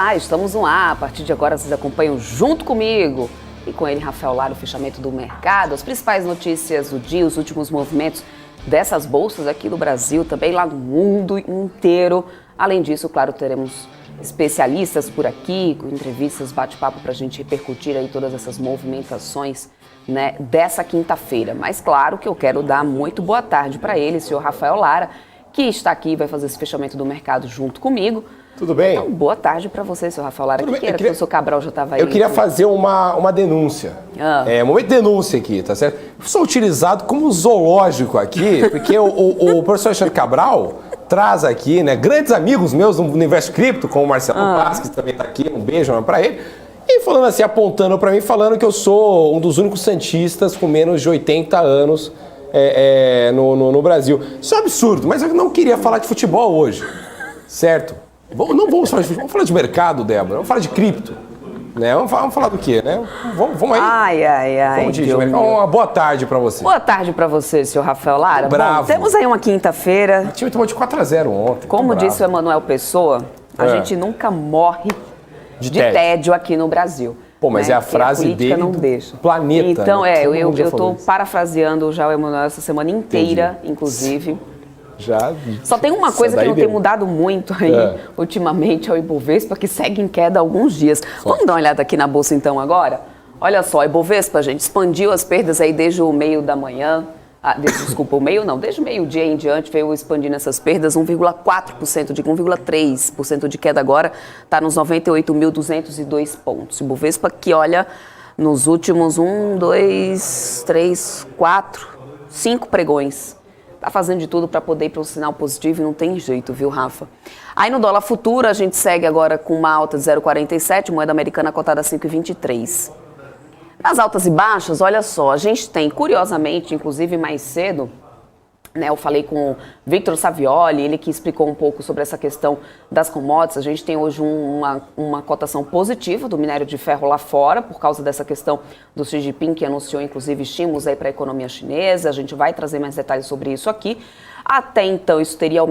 Olá, estamos no ar. A partir de agora vocês acompanham junto comigo e com ele, Rafael Lara, o fechamento do mercado, as principais notícias do dia, os últimos movimentos dessas bolsas aqui no Brasil, também lá no mundo inteiro. Além disso, claro, teremos especialistas por aqui, com entrevistas, bate-papo para a gente repercutir aí todas essas movimentações, né, dessa quinta-feira. Mas claro que eu quero dar muito boa tarde para ele, senhor Rafael Lara, que está aqui e vai fazer esse fechamento do mercado junto comigo. Tudo bem? Então, boa tarde para você, senhor Rafael Lara. Que era que o senhor Cabral já estava aí? Eu queria fazer uma denúncia. Um momento de denúncia aqui, tá certo? Eu sou utilizado como zoológico aqui, porque o professor Alexandre Cabral traz aqui, né, grandes amigos meus no universo cripto, como o Marcelo Paz, que também está aqui, um beijo para ele. E falando assim, apontando para mim, falando que eu sou um dos únicos santistas com menos de 80 anos no Brasil. Isso é um absurdo, mas eu não queria falar de futebol hoje, certo? Não vamos falar de futebol, vamos falar de mercado, Débora, vamos falar de cripto. Né? Vamos falar do quê, né? Vamos aí. Ai. Vamos de mercado. Uma boa tarde para você. Boa tarde para você, senhor Rafael Lara. Bravo. Bom, temos aí uma quinta-feira. O time tomou de 4-0 ontem. Como disse o Emanuel Pessoa, a gente nunca morre de tédio aqui no Brasil. Pô, mas né? é a frase dele não do deixa. planeta. Então, né? eu estou parafraseando já o Emanuel essa semana inteira, inclusive. Só tem uma coisa que não tem mudado muito aí ultimamente, é o Ibovespa, que segue em queda há alguns dias. Vamos dar uma olhada aqui na Bolsa então agora? Olha só, o Ibovespa, gente, expandiu as perdas aí desde o meio da manhã. Desde o meio-dia em diante veio expandindo essas perdas, 1,4%, de 1,3% de queda agora, está nos 98.202 pontos. O Ibovespa que, olha, nos últimos 5 pregões. Tá fazendo de tudo para poder ir para um sinal positivo e não tem jeito, viu, Rafa? Aí no dólar futuro a gente segue agora com uma alta de 0,47, moeda americana cotada a 5,23. Nas altas e baixas, olha só, a gente tem, curiosamente, inclusive mais cedo, né, eu falei com o Victor Savioli, ele que explicou um pouco sobre essa questão das commodities. A gente tem hoje uma cotação positiva do minério de ferro lá fora, por causa dessa questão do Xi Jinping, que anunciou inclusive estímulos aí para a economia chinesa. A gente vai trazer mais detalhes sobre isso aqui. Até então isso teria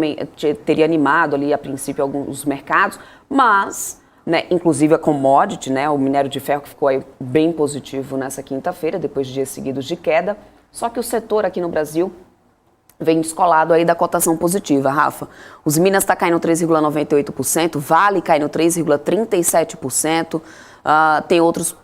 animado ali a princípio alguns mercados, mas, né, inclusive a commodity, né, o minério de ferro que ficou aí bem positivo nessa quinta-feira, depois de dias seguidos de queda. Só que o setor aqui no Brasil vem descolado aí da cotação positiva, Rafa. Os Minas está caindo 3,98%, Vale caindo 3,37%, tem outros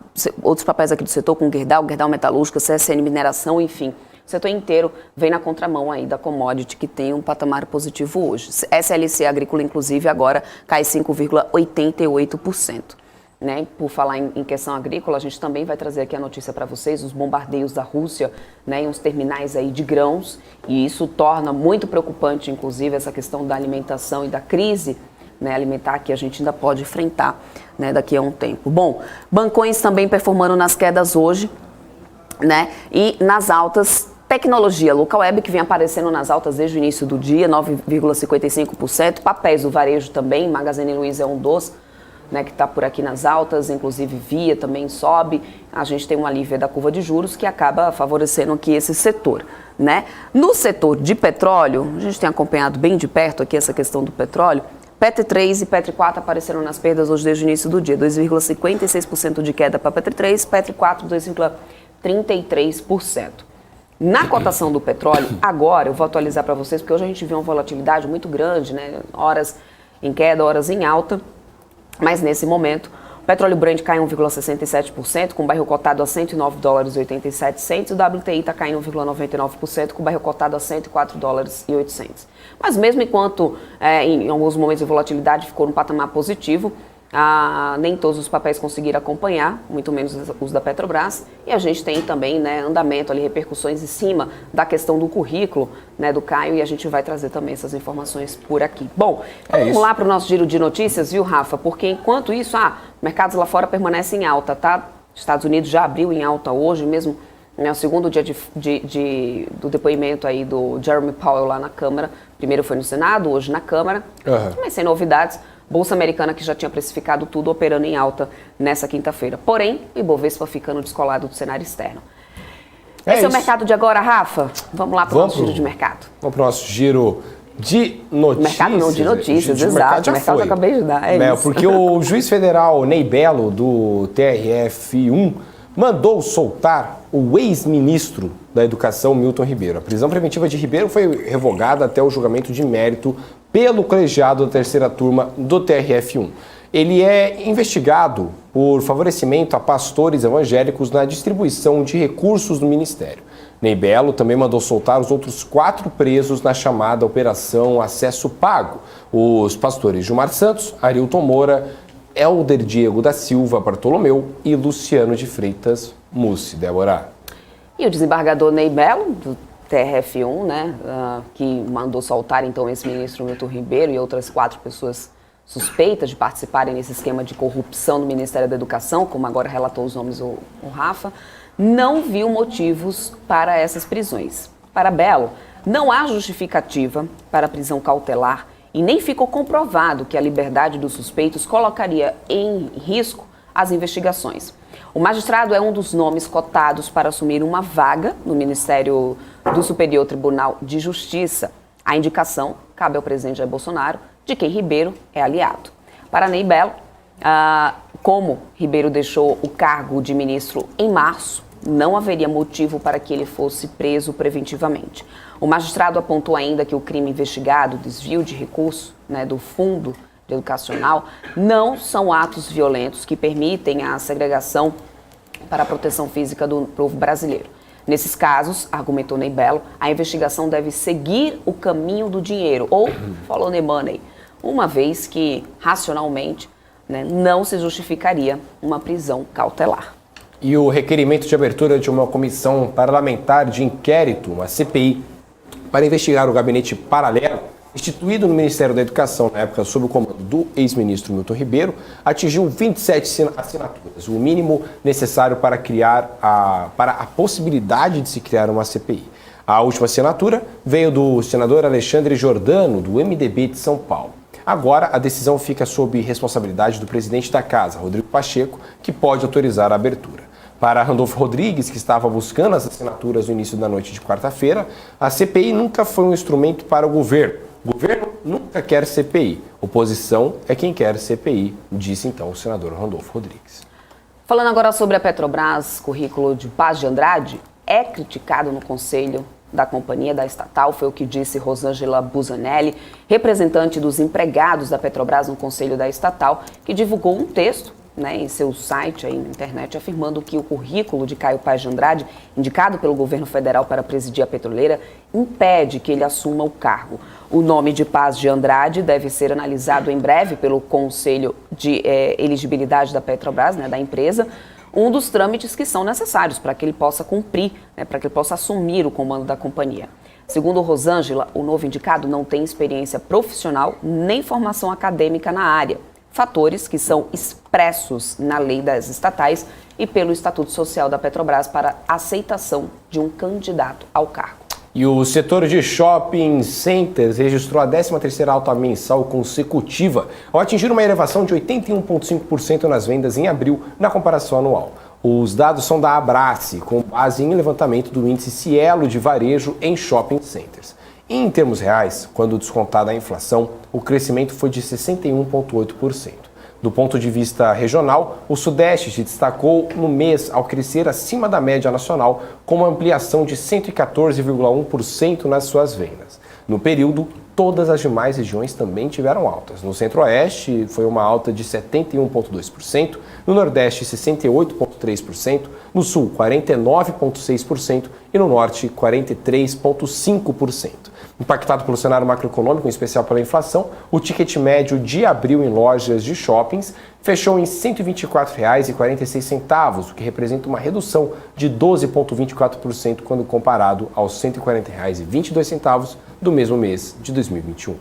papéis aqui do setor, como Gerdau Metalúrgica, CSN Mineração, enfim. O setor inteiro vem na contramão aí da commodity, que tem um patamar positivo hoje. SLC Agrícola, inclusive, agora cai 5,88%. Né? Por falar em questão agrícola, a gente também vai trazer aqui a notícia para vocês, os bombardeios da Rússia, né, em uns terminais aí de grãos, e isso torna muito preocupante, inclusive, essa questão da alimentação e da crise, né, alimentar que a gente ainda pode enfrentar, né, daqui a um tempo. Bom, bancões também performando nas quedas hoje, né, e nas altas. Tecnologia, Localweb que vem aparecendo nas altas desde o início do dia, 9,55%, papéis do varejo também, Magazine Luiza é um dos, né, que está por aqui nas altas, inclusive Via também sobe. A gente tem um alívio da curva de juros que acaba favorecendo aqui esse setor, né? No setor de petróleo, a gente tem acompanhado bem de perto aqui essa questão do petróleo. Petro 3 e Petro 4 apareceram nas perdas hoje desde o início do dia, 2,56% de queda para Petro 3, Petro 4 2,33%. Na cotação do petróleo, agora eu vou atualizar para vocês, porque hoje a gente viu uma volatilidade muito grande, né? Horas em queda, horas em alta. Mas nesse momento, o petróleo Brent cai 1,67%, com o barril cotado a $109,87, e o WTI está caindo 1,99%, com o barril cotado a $104,800. Mas mesmo enquanto em alguns momentos de volatilidade ficou no patamar positivo, nem todos os papéis conseguiram acompanhar, muito menos os da Petrobras, e a gente tem também, né, andamento ali, repercussões em cima da questão do currículo, né, do Caio, e a gente vai trazer também essas informações por aqui. Bom, vamos lá para o nosso giro de notícias, viu, Rafa? Porque enquanto isso, mercados lá fora permanecem em alta, tá? Estados Unidos já abriu em alta hoje, mesmo, né, o segundo dia do depoimento aí do Jeremy Powell lá na Câmara. Primeiro foi no Senado, hoje na Câmara, mas sem novidades. Bolsa Americana, que já tinha precificado tudo, operando em alta nessa quinta-feira. Porém, o Ibovespa ficando descolado do cenário externo. Esse é o mercado de agora, Rafa? Vamos lá para o nosso giro de mercado. Vamos para o nosso giro de notícias. Mercado não, de notícias, exato. Mercado eu acabei de dar, isso. Porque o juiz federal Ney Belo, do TRF1, mandou soltar o ex-ministro da Educação, Milton Ribeiro. A prisão preventiva de Ribeiro foi revogada até o julgamento de mérito pelo colegiado da terceira turma do TRF1. Ele é investigado por favorecimento a pastores evangélicos na distribuição de recursos do ministério. Ney Belo também mandou soltar os outros 4 presos na chamada Operação Acesso Pago. Os pastores Gilmar Santos, Arilton Moura, Helder Diego da Silva Bartolomeu e Luciano de Freitas Mussi. Débora. E o desembargador Ney Belo, do TRF1, né, que mandou soltar então esse ministro Milton Ribeiro e outras 4 pessoas suspeitas de participarem nesse esquema de corrupção do Ministério da Educação, como agora relatou os nomes o Rafa, não viu motivos para essas prisões. Para Belo, não há justificativa para a prisão cautelar e nem ficou comprovado que a liberdade dos suspeitos colocaria em risco as investigações. O magistrado é um dos nomes cotados para assumir uma vaga no Ministério do Superior Tribunal de Justiça. A indicação cabe ao presidente Jair Bolsonaro, de quem Ribeiro é aliado. Para Ney Belo, como Ribeiro deixou o cargo de ministro em março, não haveria motivo para que ele fosse preso preventivamente. O magistrado apontou ainda que o crime investigado, desvio de recursos, né, do Fundo Educacional, não são atos violentos que permitem a segregação para a proteção física do povo brasileiro. Nesses casos, argumentou Ney Belo, a investigação deve seguir o caminho do dinheiro, ou follow the money, uma vez que, racionalmente, né, não se justificaria uma prisão cautelar. E o requerimento de abertura de uma comissão parlamentar de inquérito, uma CPI, para investigar o gabinete paralelo, instituído no Ministério da Educação, na época sob o comando do ex-ministro Milton Ribeiro, atingiu 27 assinaturas, o mínimo necessário para a possibilidade de se criar uma CPI. A última assinatura veio do senador Alexandre Giordano, do MDB de São Paulo. Agora, a decisão fica sob responsabilidade do presidente da Casa, Rodrigo Pacheco, que pode autorizar a abertura. Para Randolfo Rodrigues, que estava buscando as assinaturas no início da noite de quarta-feira, a CPI nunca foi um instrumento para o governo. O governo nunca quer CPI. Oposição é quem quer CPI, disse então o senador Randolfo Rodrigues. Falando agora sobre a Petrobras, currículo de Paz de Andrade é criticado no Conselho da companhia da estatal, foi o que disse Rosângela Busanelli, representante dos empregados da Petrobras no Conselho da estatal, que divulgou um texto, né, em seu site aí na internet, afirmando que o currículo de Caio Paz de Andrade, indicado pelo governo federal para presidir a petroleira, impede que ele assuma o cargo. O nome de Paz de Andrade deve ser analisado em breve pelo Conselho de Elegibilidade da Petrobras, né, da empresa, um dos trâmites que são necessários para que ele possa cumprir, né, para que ele possa assumir o comando da companhia. Segundo Rosângela, o novo indicado não tem experiência profissional nem formação acadêmica na área, fatores que são expressos na lei das estatais e pelo Estatuto Social da Petrobras para aceitação de um candidato ao cargo. E o setor de shopping centers registrou a 13ª alta mensal consecutiva, ao atingir uma elevação de 81,5% nas vendas em abril, na comparação anual. Os dados são da Abrace, com base em levantamento do índice Cielo de varejo em shopping centers. Em termos reais, quando descontada a inflação, o crescimento foi de 61,8%. Do ponto de vista regional, o Sudeste se destacou no mês ao crescer acima da média nacional, com uma ampliação de 114,1% nas suas vendas. No período, todas as demais regiões também tiveram altas. No Centro-Oeste, foi uma alta de 71,2%, no Nordeste, 68,3%, no Sul, 49,6% e no Norte, 43,5%. Impactado pelo cenário macroeconômico, em especial pela inflação, o ticket médio de abril em lojas de shoppings fechou em R$ 124,46, o que representa uma redução de 12,24% quando comparado aos R$ 140,22 do mesmo mês de 2021.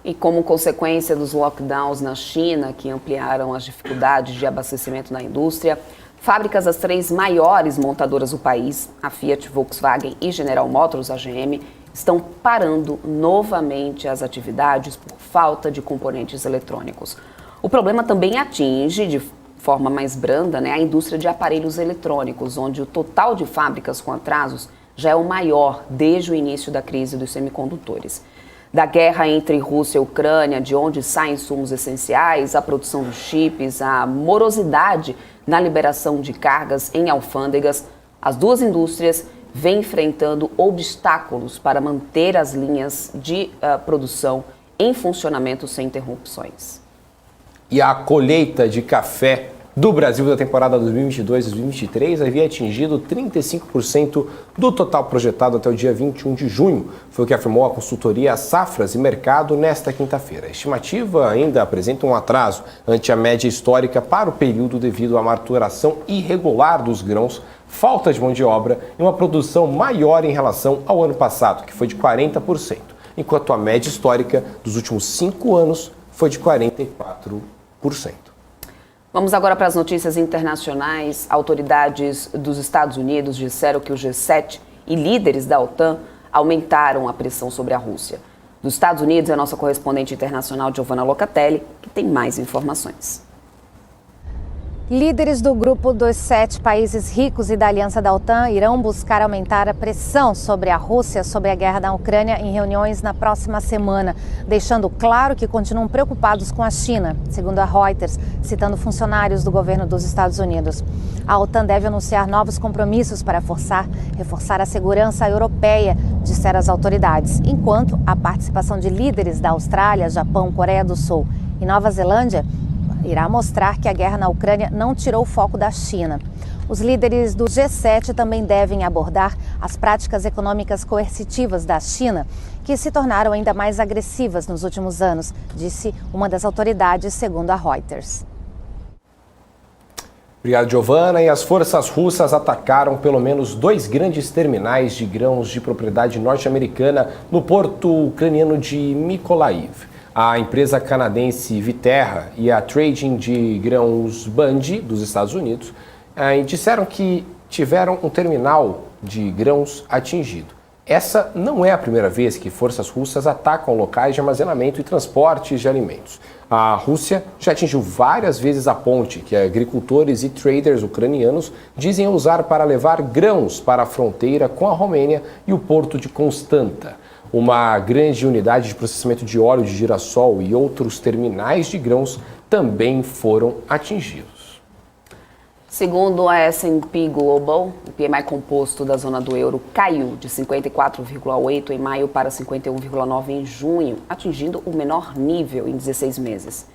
E como consequência dos lockdowns na China, que ampliaram as dificuldades de abastecimento na indústria, fábricas das 3 maiores montadoras do país, a Fiat, Volkswagen e General Motors, a GM, estão parando novamente as atividades por falta de componentes eletrônicos. O problema também atinge, de forma mais branda, né, a indústria de aparelhos eletrônicos, onde o total de fábricas com atrasos já é o maior desde o início da crise dos semicondutores. da guerra entre Rússia e Ucrânia, de onde saem insumos essenciais, a produção de chips, a morosidade na liberação de cargas em alfândegas, as duas indústrias vêm enfrentando obstáculos para manter as linhas de produção em funcionamento sem interrupções. E a colheita de café do Brasil da temporada 2022-2023 havia atingido 35% do total projetado até o dia 21 de junho. Foi o que afirmou a consultoria Safras e Mercado nesta quinta-feira. A estimativa ainda apresenta um atraso ante a média histórica para o período devido à maturação irregular dos grãos, falta de mão de obra e uma produção maior em relação ao ano passado, que foi de 40%, enquanto a média histórica dos últimos 5 anos foi de 44%. Vamos agora para as notícias internacionais. Autoridades dos Estados Unidos disseram que o G7 e líderes da OTAN aumentaram a pressão sobre a Rússia. Dos Estados Unidos é a nossa correspondente internacional, Giovanna Locatelli, que tem mais informações. Líderes do grupo dos 7 países ricos e da aliança da OTAN irão buscar aumentar a pressão sobre a Rússia sobre a guerra da Ucrânia em reuniões na próxima semana, deixando claro que continuam preocupados com a China, segundo a Reuters, citando funcionários do governo dos Estados Unidos. A OTAN deve anunciar novos compromissos para reforçar a segurança europeia, disseram as autoridades, enquanto a participação de líderes da Austrália, Japão, Coreia do Sul e Nova Zelândia irá mostrar que a guerra na Ucrânia não tirou o foco da China. Os líderes do G7 também devem abordar as práticas econômicas coercitivas da China, que se tornaram ainda mais agressivas nos últimos anos, disse uma das autoridades, segundo a Reuters. Obrigado, Giovanna. E as forças russas atacaram pelo menos 2 grandes terminais de grãos de propriedade norte-americana no porto ucraniano de Mykolaiv. A empresa canadense Viterra e a trading de grãos Bunge, dos Estados Unidos, disseram que tiveram um terminal de grãos atingido. Essa não é a primeira vez que forças russas atacam locais de armazenamento e transporte de alimentos. A Rússia já atingiu várias vezes a ponte que agricultores e traders ucranianos dizem usar para levar grãos para a fronteira com a Romênia e o porto de Constanta. Uma grande unidade de processamento de óleo de girassol e outros terminais de grãos também foram atingidos. Segundo a S&P Global, o PMI composto da zona do euro caiu de 54,8 em maio para 51,9 em junho, atingindo o menor nível em 16 meses.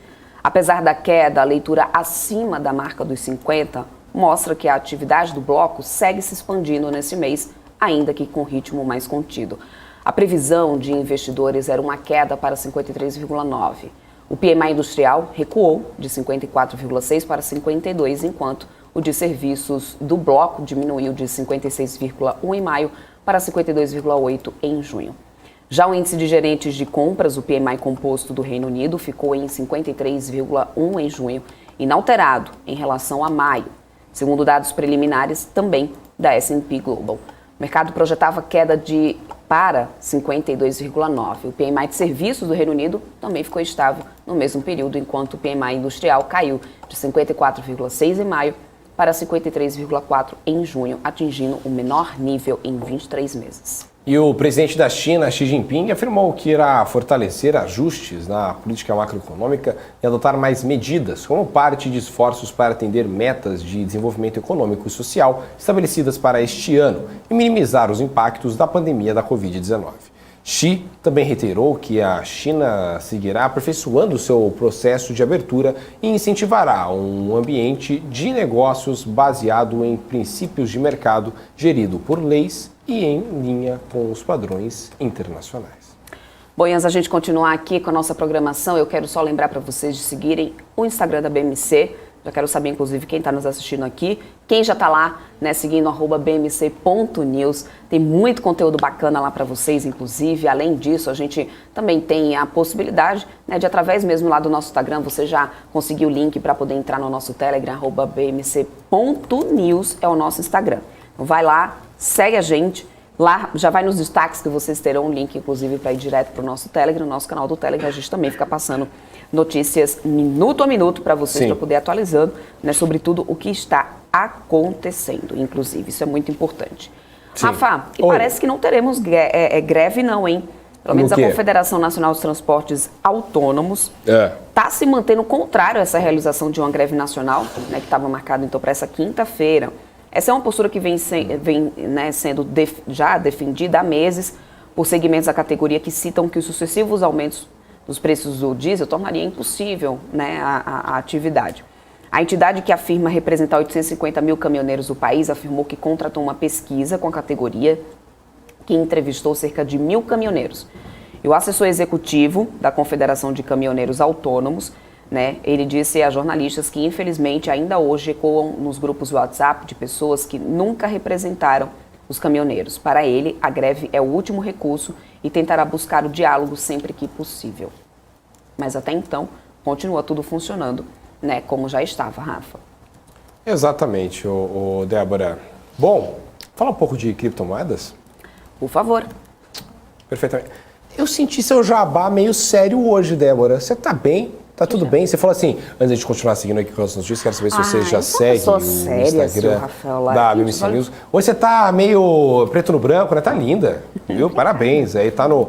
Apesar da queda, a leitura acima da marca dos 50 mostra que a atividade do bloco segue se expandindo nesse mês, ainda que com ritmo mais contido. A previsão de investidores era uma queda para 53,9. O PMI industrial recuou de 54,6 para 52, enquanto o de serviços do bloco diminuiu de 56,1 em maio para 52,8 em junho. Já o índice de gerentes de compras, o PMI composto do Reino Unido, ficou em 53,1 em junho, inalterado em relação a maio, segundo dados preliminares também da S&P Global. O mercado projetava queda para 52,9. O PMI de serviços do Reino Unido também ficou estável no mesmo período, enquanto o PMI industrial caiu de 54,6 em maio para 53,4 em junho, atingindo o menor nível em 23 meses. E o presidente da China, Xi Jinping, afirmou que irá fortalecer ajustes na política macroeconômica e adotar mais medidas como parte de esforços para atender metas de desenvolvimento econômico e social estabelecidas para este ano e minimizar os impactos da pandemia da Covid-19. Xi também reiterou que a China seguirá aperfeiçoando seu processo de abertura e incentivará um ambiente de negócios baseado em princípios de mercado gerido por leis e em linha com os padrões internacionais. Bom, e antes da gente continuar aqui com a nossa programação, eu quero só lembrar para vocês de seguirem o Instagram da BMC. Já quero saber, inclusive, quem está nos assistindo aqui. Quem já está lá, né, seguindo @bmc.news. Tem muito conteúdo bacana lá para vocês, inclusive. Além disso, a gente também tem a possibilidade, né, de, através mesmo lá do nosso Instagram, você já conseguiu o link para poder entrar no nosso Telegram, @bmc.news é o nosso Instagram. Então vai lá, segue a gente. Lá já vai nos destaques que vocês terão um link, inclusive, para ir direto para o nosso Telegram, nosso canal do Telegram. A gente também fica passando notícias minuto a minuto para vocês, para poder atualizando, né, sobre tudo o que está acontecendo, inclusive. Isso é muito importante. Sim. Rafa, e parece que não teremos greve não, hein? Pelo menos a Confederação Nacional dos Transportes Autônomos está se mantendo contrário a essa realização de uma greve nacional, né, que estava marcada então para essa quinta-feira. Essa é uma postura que vem sendo já defendida há meses por segmentos da categoria que citam que os sucessivos aumentos dos preços do diesel tornaria impossível, né, a atividade. A entidade que afirma representar 850 mil caminhoneiros do país afirmou que contratou uma pesquisa com a categoria que entrevistou cerca de 1.000 caminhoneiros. E o assessor executivo da Confederação de Caminhoneiros Autônomos, né, ele disse a jornalistas que, infelizmente, ainda hoje ecoam nos grupos WhatsApp de pessoas que nunca representaram os caminhoneiros. Para ele, a greve é o último recurso e tentará buscar o diálogo sempre que possível. Mas até então, continua tudo funcionando, né, como já estava, Rafa. Exatamente, Débora. Bom, fala um pouco de criptomoedas. Por favor. Perfeitamente. Eu senti seu jabá meio sério hoje, Débora. Você tá bem? Tá tudo bem? Você falou assim, antes de continuar seguindo aqui com as notícias, quero saber se você já segue o Instagram da BBC News. Hoje você tá meio preto no branco, né? Tá linda, viu? Parabéns. Aí tá no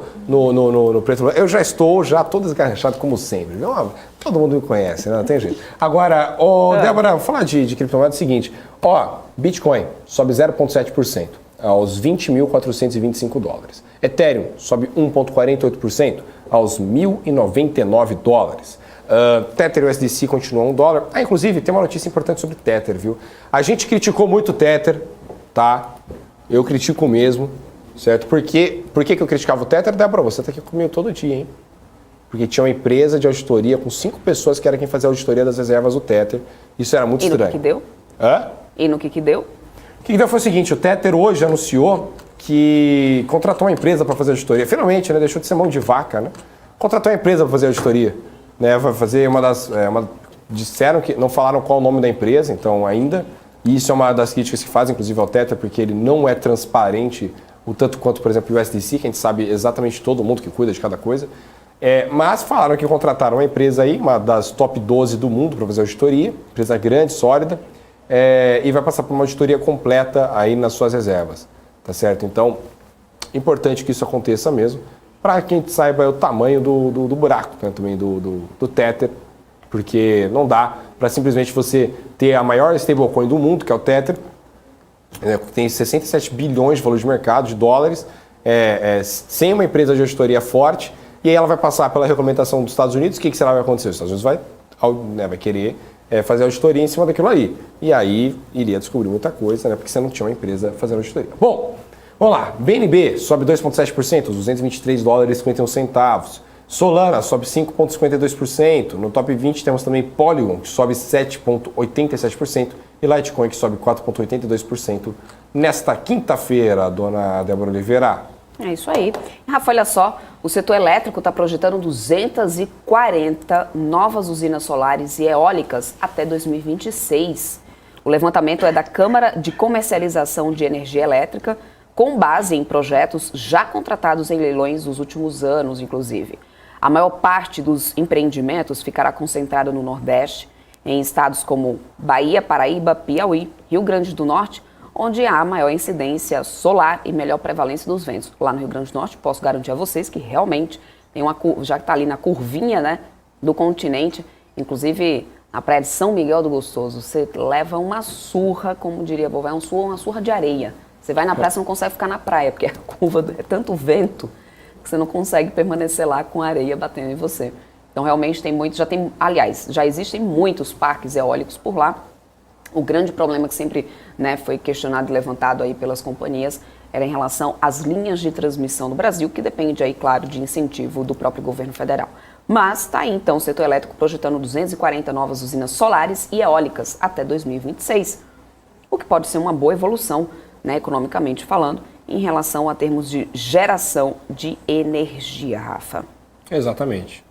preto no branco. Eu já estou todo desgarrachado como sempre. Viu? Todo mundo me conhece, né? Não tem jeito. Agora, Débora, vou falar de criptomoeda é o seguinte. Bitcoin sobe 0,7%. aos 20.425 dólares. Ethereum sobe 1,48% aos 1.099 dólares. Tether e USDC continuam $1. Inclusive, tem uma notícia importante sobre Tether, viu? A gente criticou muito o Tether, tá? Eu critico mesmo, certo? Por que eu criticava o Tether? Débora, você tá aqui comigo todo dia, hein? Porque tinha uma empresa de auditoria com 5 pessoas que era quem fazia a auditoria das reservas do Tether. Isso era muito estranho. E no que deu? E no que deu? O que deu foi o seguinte, o Tether hoje anunciou que contratou uma empresa para fazer a auditoria. Finalmente, né? Deixou de ser mão de vaca, né? Contratou uma empresa para fazer a auditoria. Né? Vai fazer disseram que não falaram qual o nome da empresa, então ainda. E isso é uma das críticas que fazem, inclusive, ao Tether, porque ele não é transparente o tanto quanto, por exemplo, o USDC, que a gente sabe exatamente todo mundo que cuida de cada coisa. Mas falaram que contrataram uma empresa aí, uma das top 12 do mundo para fazer a auditoria, empresa grande, sólida, e vai passar por uma auditoria completa aí nas suas reservas, tá certo? Então, importante que isso aconteça mesmo, para que a gente saiba o tamanho do buraco, né, também do Tether, porque não dá para simplesmente você ter a maior stablecoin do mundo, que é o Tether, que tem 67 bilhões de valor de mercado, de dólares, sem uma empresa de auditoria forte, e aí ela vai passar pela regulamentação dos Estados Unidos. O que será que vai acontecer? Os Estados Unidos vai querer fazer auditoria em cima daquilo aí. E aí iria descobrir muita coisa, né? Porque você não tinha uma empresa fazendo auditoria. Bom, vamos lá. BNB sobe 2,7%, os 223 dólares e 51 centavos. Solana sobe 5,52%. No top 20 temos também Polygon, que sobe 7,87%. E Litecoin, que sobe 4,82% nesta quinta-feira, dona Débora Oliveira. É isso aí. Rafa, olha só, o setor elétrico está projetando 240 novas usinas solares e eólicas até 2026. O levantamento é da Câmara de Comercialização de Energia Elétrica, com base em projetos já contratados em leilões nos últimos anos, inclusive. A maior parte dos empreendimentos ficará concentrada no Nordeste, em estados como Bahia, Paraíba, Piauí, Rio Grande do Norte, onde há maior incidência solar e melhor prevalência dos ventos. Lá no Rio Grande do Norte, posso garantir a vocês que realmente tem já está ali na curvinha, né, do continente, inclusive na praia de São Miguel do Gostoso, você leva uma surra, como diria a vovó, uma surra de areia. Você vai na praia, você não consegue ficar na praia, porque a curva é tanto vento que você não consegue permanecer lá com a areia batendo em você. Então realmente já existem muitos parques eólicos por lá. O grande problema que sempre, né, foi questionado e levantado aí pelas companhias era em relação às linhas de transmissão no Brasil, que depende aí, claro, de incentivo do próprio governo federal. Mas está aí, então, o setor elétrico projetando 240 novas usinas solares e eólicas até 2026, o que pode ser uma boa evolução, né, economicamente falando, em relação a termos de geração de energia, Rafa. Exatamente,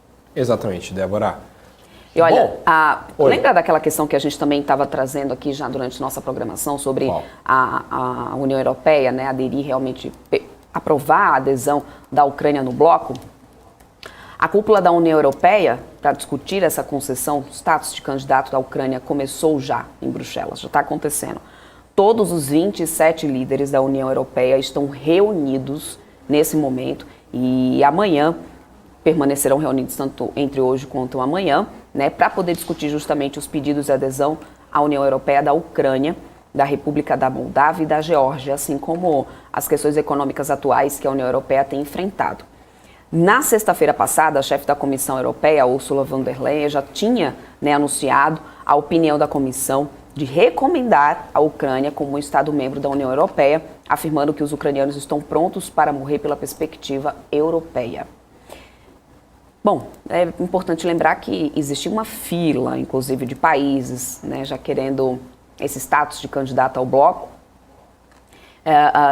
Débora. E olha, lembra daquela questão que a gente também estava trazendo aqui já durante nossa programação sobre a União Europeia, né, aderir realmente, aprovar a adesão da Ucrânia no bloco? A cúpula da União Europeia, para discutir essa concessão, status de candidato da Ucrânia, começou já em Bruxelas, já está acontecendo. Todos os 27 líderes da União Europeia estão reunidos nesse momento E amanhã permanecerão reunidos tanto entre hoje quanto amanhã, né, para poder discutir justamente os pedidos de adesão à União Europeia da Ucrânia, da República da Moldávia e da Geórgia, assim como as questões econômicas atuais que a União Europeia tem enfrentado. Na sexta-feira passada, a chefe da Comissão Europeia, Ursula von der Leyen, já tinha, né, anunciado a opinião da Comissão de recomendar a Ucrânia como um Estado-membro da União Europeia, afirmando que os ucranianos estão prontos para morrer pela perspectiva europeia. Bom, é importante lembrar que existia uma fila, inclusive, de países, né, já querendo esse status de candidato ao bloco.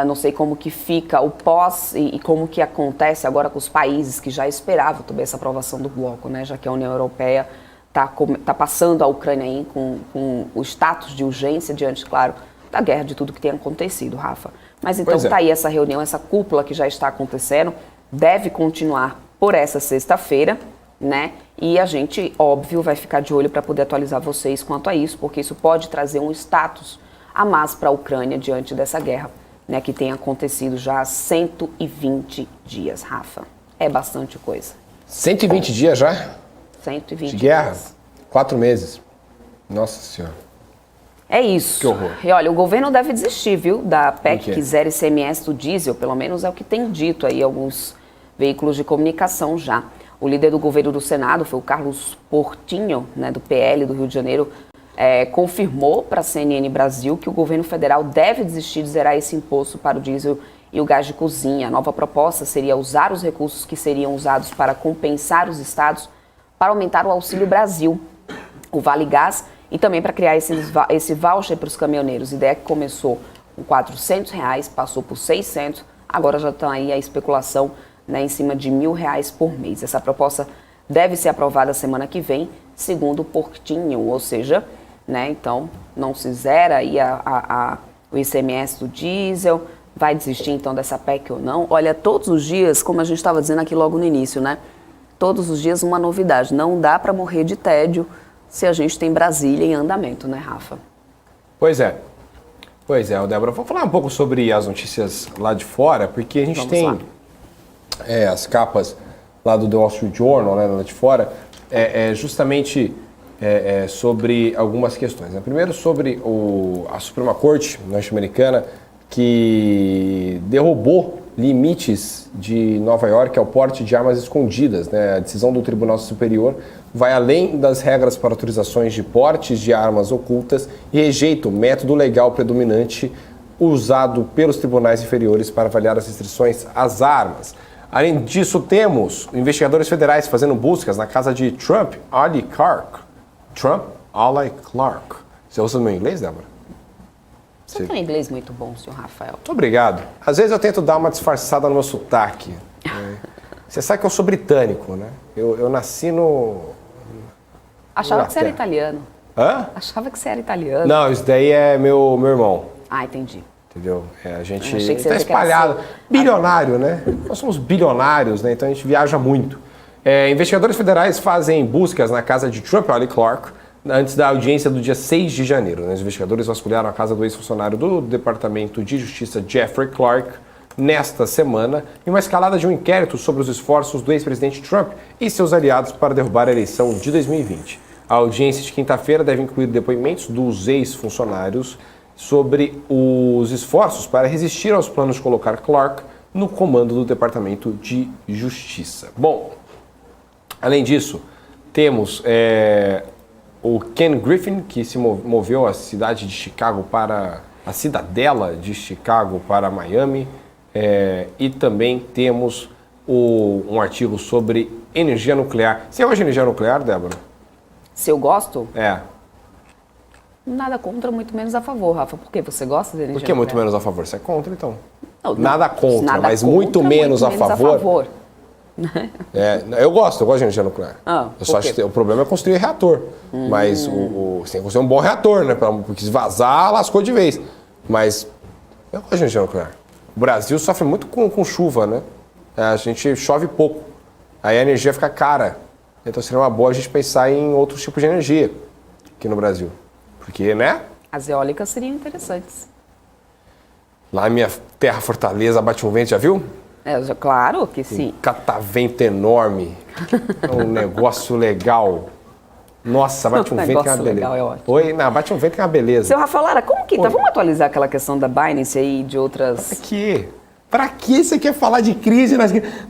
Não sei como que fica o pós e como que acontece agora com os países que já esperavam também essa aprovação do bloco, né, já que a União Europeia está passando a Ucrânia aí com o status de urgência diante, claro, da guerra, de tudo que tem acontecido, Rafa. Mas então está aí essa reunião, essa cúpula que já está acontecendo, deve continuar por essa sexta-feira, né? E a gente, óbvio, vai ficar de olho para poder atualizar vocês quanto a isso, porque isso pode trazer um status a mais para a Ucrânia diante dessa guerra, né, que tem acontecido já há 120 dias, Rafa. É bastante coisa. 120 dias já? 120 de guerra? dias. 4 meses. Nossa Senhora. É isso. Que horror. E olha, o governo deve desistir, viu, da PEC que zera ICMS do diesel, pelo menos é o que tem dito aí alguns veículos de comunicação já. O líder do governo do Senado foi o Carlos Portinho, né, do PL do Rio de Janeiro, confirmou para a CNN Brasil que o governo federal deve desistir de zerar esse imposto para o diesel e o gás de cozinha. A nova proposta seria usar os recursos que seriam usados para compensar os estados para aumentar o Auxílio Brasil, o Vale Gás, e também para criar esse voucher para os caminhoneiros. A ideia que começou com R$400, passou por 600, agora já está aí a especulação, né, em cima de R$1.000 por mês. Essa proposta deve ser aprovada semana que vem, segundo o Portinho, ou seja, né, então não se zera aí o ICMS do diesel, vai desistir então dessa PEC ou não. Olha, todos os dias, como a gente estava dizendo aqui logo no início, né, todos os dias uma novidade, não dá para morrer de tédio se a gente tem Brasília em andamento, né, Rafa? Pois é, Débora, vamos falar um pouco sobre as notícias lá de fora, porque a gente tem as capas lá do The Wall Street Journal, né, lá de fora, justamente sobre algumas questões. Né? Primeiro sobre a Suprema Corte norte-americana, que derrubou limites de Nova York ao porte de armas escondidas. Né? A decisão do Tribunal Superior vai além das regras para autorizações de portes de armas ocultas e rejeita o método legal predominante usado pelos tribunais inferiores para avaliar as restrições às armas. Além disso, temos investigadores federais fazendo buscas na casa de Trump Ali Clark. Você usa o meu inglês, Débora? Você tem um inglês muito bom, senhor Rafael. Muito obrigado. Às vezes eu tento dar uma disfarçada no meu sotaque. Você sabe que eu sou britânico, né? Eu nasci no... Achava que você era italiano. Hã? Achava que você era italiano. Não, isso daí é meu irmão. Ah, entendi. Entendeu? A gente está espalhado. Bilionário, né? Nós somos bilionários, né? Então a gente viaja muito. Investigadores federais fazem buscas na casa de Trump Ali Clark antes da audiência do dia 6 de janeiro. Né? Os investigadores vasculharam a casa do ex-funcionário do Departamento de Justiça Jeffrey Clark nesta semana em uma escalada de um inquérito sobre os esforços do ex-presidente Trump e seus aliados para derrubar a eleição de 2020. A audiência de quinta-feira deve incluir depoimentos dos ex-funcionários sobre os esforços para resistir aos planos de colocar Clark no comando do Departamento de Justiça. Bom, além disso, temos o Ken Griffin, que se moveu a cidade de Chicago para a cidadela de Chicago para Miami, e também temos um artigo sobre energia nuclear. Você gosta de energia nuclear, Débora? Se eu gosto? É. Nada contra, muito menos a favor, Rafa. Por que você gosta de energia nuclear? Por que muito menos a favor? Você é contra, então? Não, nada contra, nada mas contra, muito menos a favor. Eu gosto de energia nuclear. Eu só acho que o problema é construir reator. Mas você tem que construir um bom reator, né? Porque se vazar, lascou de vez. Mas eu gosto de energia nuclear. O Brasil sofre muito com chuva, né? A gente chove pouco. Aí a energia fica cara. Então seria uma boa a gente pensar em outros tipos de energia aqui no Brasil. Porque, né? As eólicas seriam interessantes. Lá na minha terra, Fortaleza, bate um vento, já viu? Claro que sim. Um catavento enorme. Um negócio legal. Nossa, bate um vento que é uma beleza. Legal, é ótimo. Oi, não, bate um vento que é uma beleza. Seu Rafael Lara, como que tá? Vamos atualizar aquela questão da Binance aí, de outras... Pra quê? Pra que você quer falar de crise?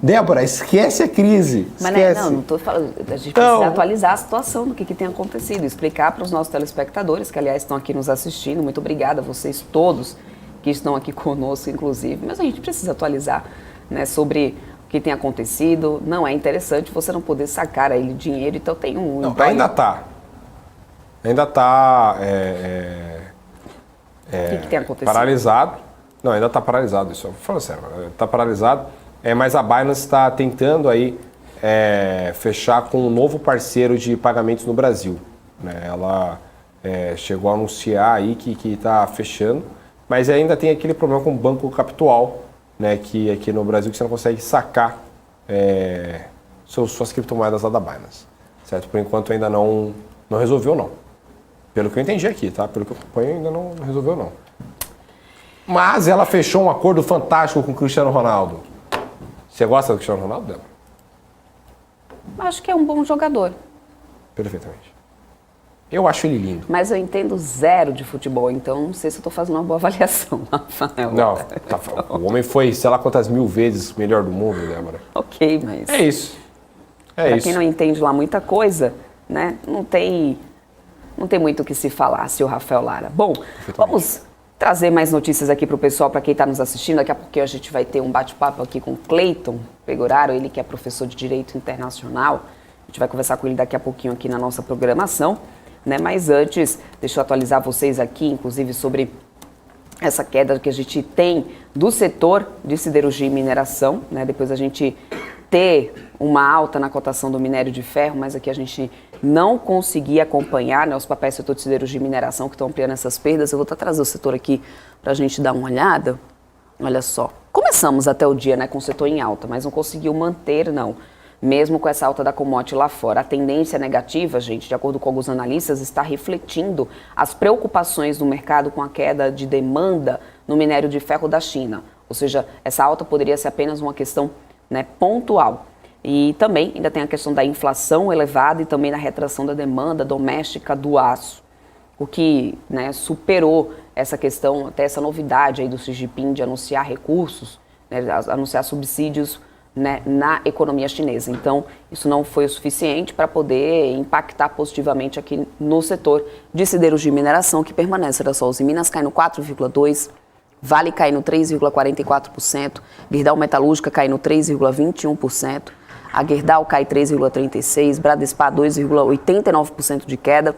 Débora, esquece a crise. Esquece. Mas não tô falando. A gente precisa atualizar a situação do que tem acontecido, explicar para os nossos telespectadores, que aliás estão aqui nos assistindo. Muito obrigada a vocês todos que estão aqui conosco, inclusive. Mas a gente precisa atualizar, né, sobre o que tem acontecido. Não é interessante você não poder sacar aí dinheiro, então tem um... Não, ainda tá. Ainda tá... O que tem acontecido? Paralisado. Não, ainda está paralisado isso. Falando sério, está paralisado. Mas a Binance está tentando aí fechar com um novo parceiro de pagamentos no Brasil. Né? Ela chegou a anunciar aí que está fechando, mas ainda tem aquele problema com o Banco Capital, né? Que aqui no Brasil que você não consegue sacar suas criptomoedas lá da Binance. Certo? Por enquanto ainda não resolveu, não. Pelo que eu entendi aqui, tá? Pelo que eu acompanho, ainda não resolveu, não. Mas ela fechou um acordo fantástico com o Cristiano Ronaldo. Você gosta do Cristiano Ronaldo, Débora? Acho que é um bom jogador. Perfeitamente. Eu acho ele lindo. Mas eu entendo zero de futebol, então não sei se eu estou fazendo uma boa avaliação, Rafael. Não, o homem foi, sei lá quantas mil vezes melhor do mundo, Débora. Ok, mas... É isso. Para quem não entende lá muita coisa, né, não tem muito o que se falar, seu Rafael Lara. Bom, vamos trazer mais notícias aqui para o pessoal, para quem está nos assistindo. Daqui a pouquinho a gente vai ter um bate-papo aqui com o Cleiton Pegoraro, ele que é professor de Direito Internacional. A gente vai conversar com ele daqui a pouquinho aqui na nossa programação, né? Mas antes, deixa eu atualizar vocês aqui, inclusive, sobre essa queda que a gente tem do setor de siderurgia e mineração, né? Depois a gente ter uma alta na cotação do minério de ferro, mas aqui a gente não conseguia acompanhar, né, os papéis do setor de siderurgia e mineração que estão ampliando essas perdas. Eu vou trazer o setor aqui para a gente dar uma olhada. Olha só, começamos até o dia, né, com o setor em alta, mas não conseguiu manter, não. Mesmo com essa alta da commodity lá fora. A tendência negativa, gente, de acordo com alguns analistas, está refletindo as preocupações do mercado com a queda de demanda no minério de ferro da China. Ou seja, essa alta poderia ser apenas uma questão, né, pontual. E também ainda tem a questão da inflação elevada e também da retração da demanda doméstica do aço, o que, né, superou essa questão, até essa novidade aí do Xi Jinping de anunciar recursos, né, anunciar subsídios, né, na economia chinesa. Então, isso não foi o suficiente para poder impactar positivamente aqui no setor de siderurgia e mineração, que permanece. Olha só, Usiminas cai no 4,2%, Vale cai no 3,44%, Gerdau Metalúrgica cai no 3,21%, a Gerdau cai 3,36%, Bradespar 2,89% de queda,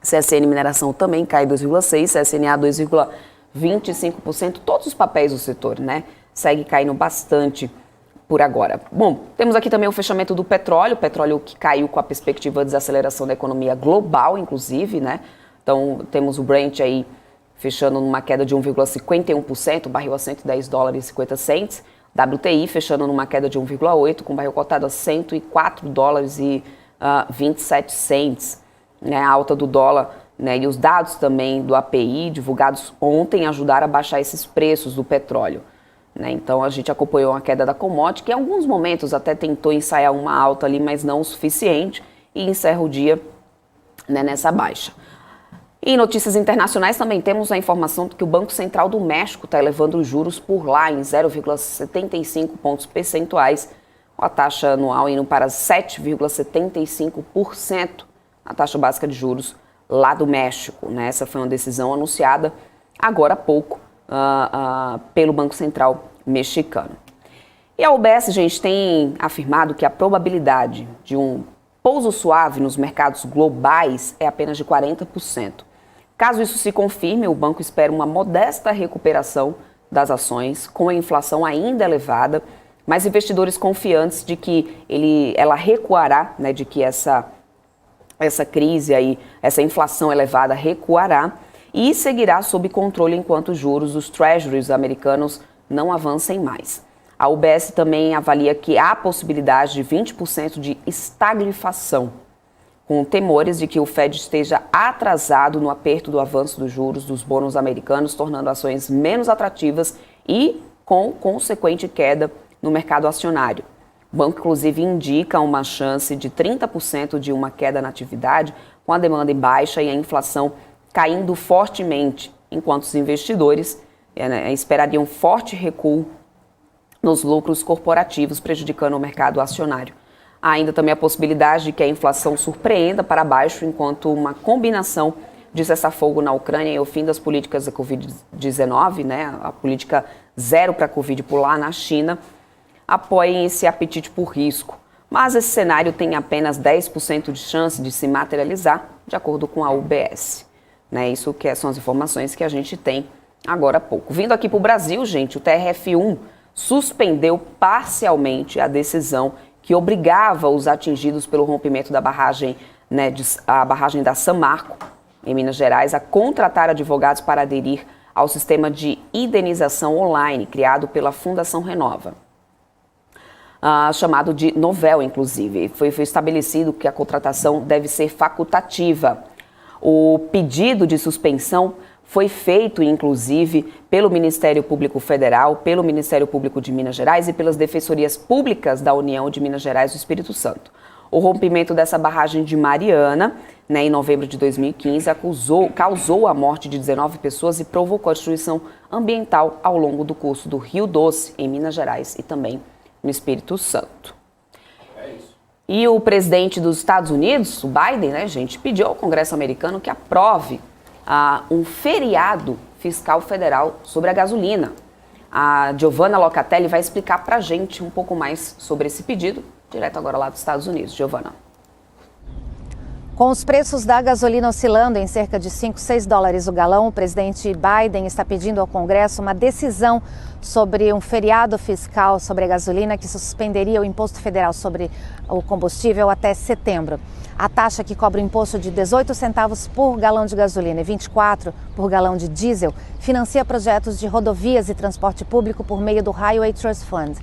CSN Mineração também cai 2,6%, CSNA 2,25%, todos os papéis do setor, né, segue caindo bastante por agora. Bom, temos aqui também o fechamento do petróleo que caiu com a perspectiva de desaceleração da economia global, inclusive, né, então temos o Brent aí fechando numa queda de 1,51%, barril a $110,50, WTI fechando numa queda de 1,8%, com barril cotado a $104,27. Né, a alta do dólar, né, e os dados também do API divulgados ontem ajudaram a baixar esses preços do petróleo. Né, então a gente acompanhou a queda da commodity, que em alguns momentos até tentou ensaiar uma alta ali, mas não o suficiente, e encerra o dia, né, nessa baixa. E em notícias internacionais também temos a informação de que o Banco Central do México está elevando os juros por lá em 0,75 pontos percentuais, com a taxa anual indo para 7,75%, a taxa básica de juros lá do México. Né? Essa foi uma decisão anunciada agora há pouco pelo Banco Central mexicano. E a UBS, gente, tem afirmado que a probabilidade de um pouso suave nos mercados globais é apenas de 40%. Caso isso se confirme, o banco espera uma modesta recuperação das ações, com a inflação ainda elevada, mas investidores confiantes de que ela recuará, né, de que essa crise aí, essa inflação elevada recuará e seguirá sob controle enquanto os juros dos treasuries americanos não avancem mais. A UBS também avalia que há possibilidade de 20% de estagflação, com temores de que o Fed esteja atrasado no aperto do avanço dos juros dos bônus americanos, tornando ações menos atrativas e com consequente queda no mercado acionário. O banco, inclusive, indica uma chance de 30% de uma queda na atividade, com a demanda em baixa e a inflação caindo fortemente, enquanto os investidores esperariam forte recuo nos lucros corporativos, prejudicando o mercado acionário. Há ainda também a possibilidade de que a inflação surpreenda para baixo, enquanto uma combinação de cessar-fogo na Ucrânia e o fim das políticas da Covid-19, a política zero para a Covid por lá na China, apoiem esse apetite por risco. Mas esse cenário tem apenas 10% de chance de se materializar, de acordo com a UBS. Isso que são as informações que a gente tem agora há pouco. Vindo aqui para o Brasil, gente, o TRF1 suspendeu parcialmente a decisão que obrigava os atingidos pelo rompimento da barragem, a barragem da São Marco, em Minas Gerais, a contratar advogados para aderir ao sistema de indenização online criado pela Fundação Renova. Chamado de Novel, inclusive. Foi estabelecido que a contratação deve ser facultativa. O pedido de suspensão foi feito, inclusive, pelo Ministério Público Federal, pelo Ministério Público de Minas Gerais e pelas defensorias públicas da União de Minas Gerais e do Espírito Santo. O rompimento dessa barragem de Mariana, em novembro de 2015, causou a morte de 19 pessoas e provocou a destruição ambiental ao longo do curso do Rio Doce, em Minas Gerais e também no Espírito Santo. E o presidente dos Estados Unidos, o Biden, pediu ao Congresso americano que aprove um feriado fiscal federal sobre a gasolina. A Giovanna Locatelli vai explicar para a gente um pouco mais sobre esse pedido, direto agora lá dos Estados Unidos. Giovanna. Com os preços da gasolina oscilando em cerca de 5, 6 dólares o galão, o presidente Biden está pedindo ao Congresso uma decisão sobre um feriado fiscal sobre a gasolina que suspenderia o imposto federal sobre o combustível até setembro. A taxa que cobra o imposto de 18 centavos por galão de gasolina e 24 por galão de diesel financia projetos de rodovias e transporte público por meio do Highway Trust Fund.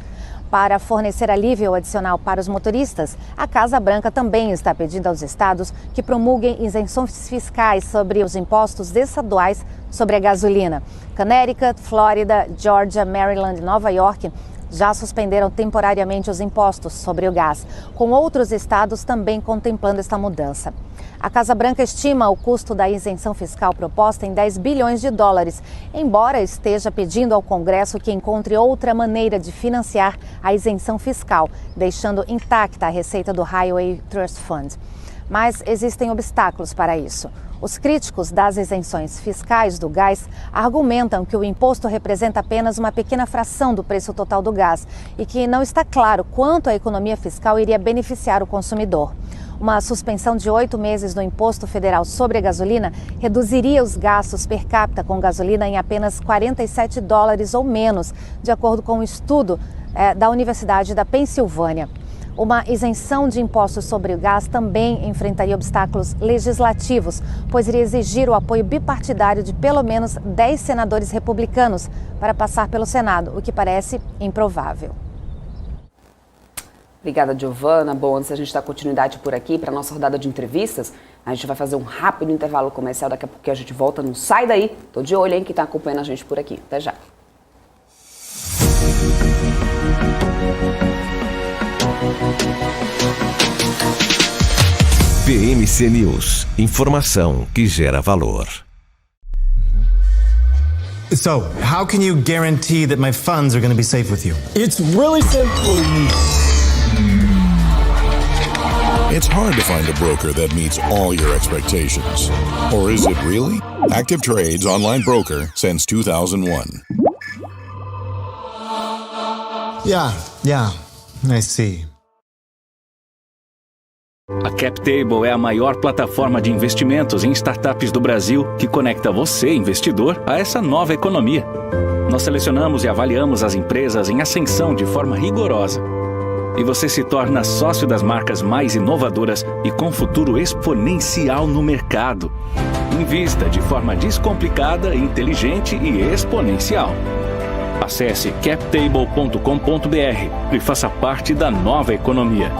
Para fornecer alívio adicional para os motoristas, a Casa Branca também está pedindo aos estados que promulguem isenções fiscais sobre os impostos estaduais sobre a gasolina. Connecticut, Flórida, Georgia, Maryland e Nova York já suspenderam temporariamente os impostos sobre o gás, com outros estados também contemplando esta mudança. A Casa Branca estima o custo da isenção fiscal proposta em 10 bilhões de dólares, embora esteja pedindo ao Congresso que encontre outra maneira de financiar a isenção fiscal, deixando intacta a receita do Highway Trust Fund. Mas existem obstáculos para isso. Os críticos das isenções fiscais do gás argumentam que o imposto representa apenas uma pequena fração do preço total do gás e que não está claro quanto a economia fiscal iria beneficiar o consumidor. Uma suspensão de 8 meses do imposto federal sobre a gasolina reduziria os gastos per capita com gasolina em apenas 47 dólares ou menos, de acordo com um estudo da Universidade da Pensilvânia. Uma isenção de impostos sobre o gás também enfrentaria obstáculos legislativos, pois iria exigir o apoio bipartidário de pelo menos 10 senadores republicanos para passar pelo Senado, o que parece improvável. Obrigada, Giovanna. Bom, antes a gente dar continuidade por aqui para a nossa rodada de entrevistas, a gente vai fazer um rápido intervalo comercial, daqui a pouco a gente volta, não sai daí. Tô de olho, hein, que tá acompanhando a gente por aqui. Até já. PMC News. Informação que gera valor. So, how can you guarantee that my funds are going to be safe with you? It's really simple. It's hard to find a broker that meets all your expectations. Or is it really? Active Trade's online broker since 2001. Yeah, I see. A CapTable é a maior plataforma de investimentos em startups do Brasil que conecta você, investidor, a essa nova economia. Nós selecionamos e avaliamos as empresas em ascensão de forma rigorosa. E você se torna sócio das marcas mais inovadoras e com futuro exponencial no mercado. Invista de forma descomplicada, inteligente e exponencial. Acesse captable.com.br e faça parte da nova economia.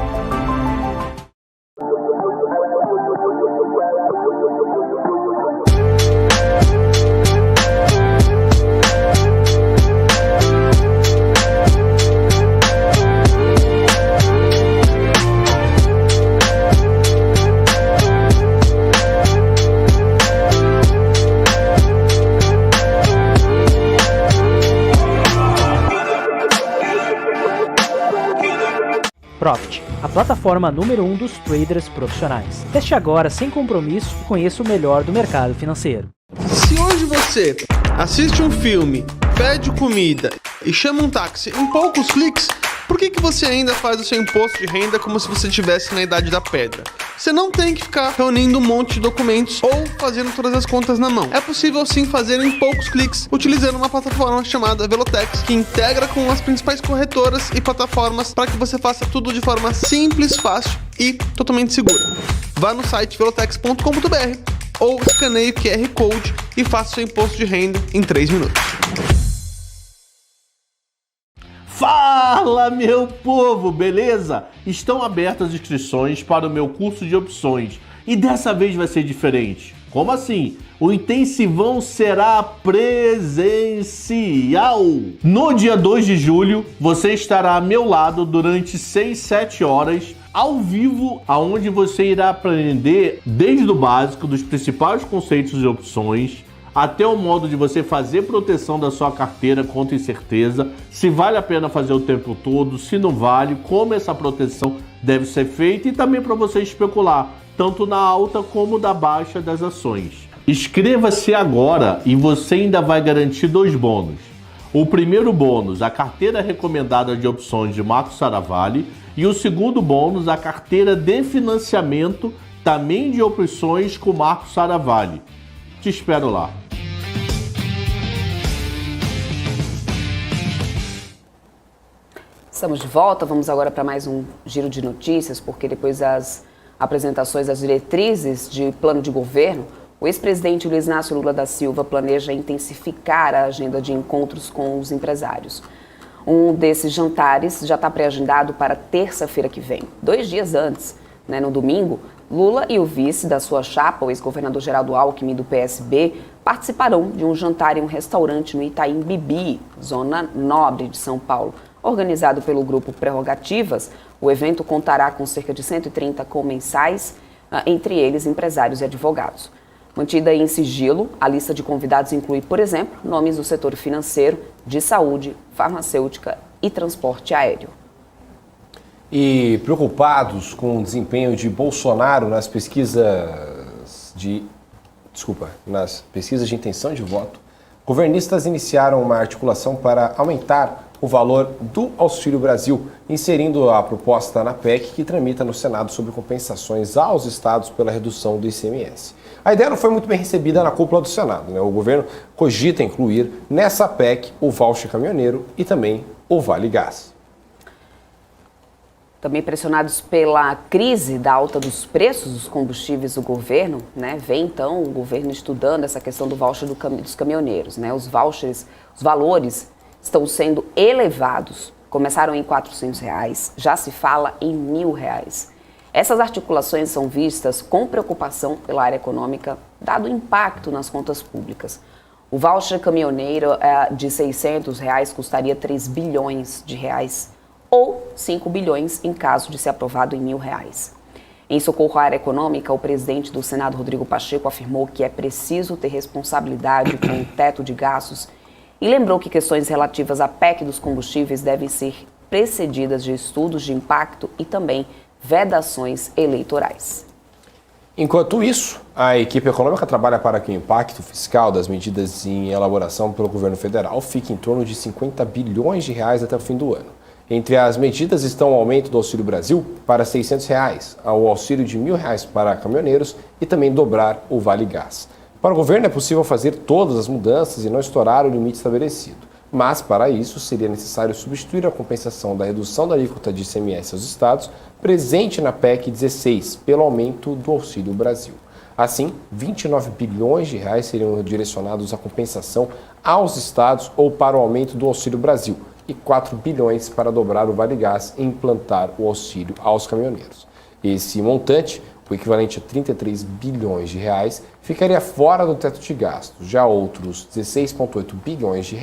Profit, a plataforma número 1 dos traders profissionais. Teste agora sem compromisso e conheça o melhor do mercado financeiro. Se hoje você assiste um filme, pede comida e chama um táxi em poucos cliques, por que você ainda faz o seu imposto de renda como se você estivesse na idade da pedra? Você não tem que ficar reunindo um monte de documentos ou fazendo todas as contas na mão. É possível sim fazer em poucos cliques, utilizando uma plataforma chamada Velotex, que integra com as principais corretoras e plataformas para que você faça tudo de forma simples, fácil e totalmente segura. Vá no site velotex.com.br ou escaneie o QR Code e faça seu imposto de renda em 3 minutos. Fala, meu povo, beleza? Estão abertas as inscrições para o meu curso de opções e dessa vez vai ser diferente. Como assim? O intensivão será presencial. No dia 2 de julho, você estará ao meu lado durante 6-7 horas, ao vivo, aonde você irá aprender desde o básico dos principais conceitos de opções, até o modo de você fazer proteção da sua carteira contra incerteza, se vale a pena fazer o tempo todo, se não vale, como essa proteção deve ser feita e também para você especular, tanto na alta como na baixa das ações. Inscreva-se agora e você ainda vai garantir 2 bônus. O primeiro bônus, a carteira recomendada de opções de Marco Saravalli, e o segundo bônus, a carteira de financiamento também de opções com Marco Saravalli. Te espero lá. Estamos de volta, vamos agora para mais um giro de notícias, porque depois das apresentações das diretrizes de plano de governo, o ex-presidente Luiz Inácio Lula da Silva planeja intensificar a agenda de encontros com os empresários. Um desses jantares já está pré-agendado para terça-feira que vem, 2 dias antes, no domingo. Lula e o vice da sua chapa, o ex-governador Geraldo Alckmin, do PSB, participarão de um jantar em um restaurante no Itaim Bibi, zona nobre de São Paulo. Organizado pelo grupo Prerrogativas, o evento contará com cerca de 130 comensais, entre eles empresários e advogados. Mantida em sigilo, a lista de convidados inclui, por exemplo, nomes do setor financeiro, de saúde, farmacêutica e transporte aéreo. E preocupados com o desempenho de Bolsonaro nas pesquisas de intenção de voto, governistas iniciaram uma articulação para aumentar o valor do Auxílio Brasil, inserindo a proposta na PEC que tramita no Senado sobre compensações aos estados pela redução do ICMS. A ideia não foi muito bem recebida na cúpula do Senado, O governo cogita incluir nessa PEC o voucher caminhoneiro e também o Vale Gás. Também pressionados pela crise da alta dos preços dos combustíveis do governo, vem então o governo estudando essa questão do voucher dos caminhoneiros, Os vouchers, os valores estão sendo elevados, começaram em R$400, já se fala em R$1.000. Essas articulações são vistas com preocupação pela área econômica, dado o impacto nas contas públicas. O voucher caminhoneiro de R$600 custaria R$3 bilhões, ou 5 bilhões em caso de ser aprovado em R$1.000. Em socorro à área econômica, o presidente do Senado, Rodrigo Pacheco, afirmou que é preciso ter responsabilidade com o teto de gastos e lembrou que questões relativas à PEC dos combustíveis devem ser precedidas de estudos de impacto e também vedações eleitorais. Enquanto isso, a equipe econômica trabalha para que o impacto fiscal das medidas em elaboração pelo governo federal fique em torno de R$50 bilhões até o fim do ano. Entre as medidas estão o aumento do Auxílio Brasil para R$600, o auxílio de R$1.000 para caminhoneiros e também dobrar o Vale Gás. Para o governo é possível fazer todas as mudanças e não estourar o limite estabelecido, mas para isso seria necessário substituir a compensação da redução da alíquota de ICMS aos estados presente na PEC 16 pelo aumento do Auxílio Brasil. Assim, R$29 bilhões seriam direcionados à compensação aos estados ou para o aumento do Auxílio Brasil e 4 bilhões para dobrar o Vale Gás e implantar o auxílio aos caminhoneiros. Esse montante, o equivalente a R$33 bilhões, ficaria fora do teto de gastos. Já outros R$16,8 bilhões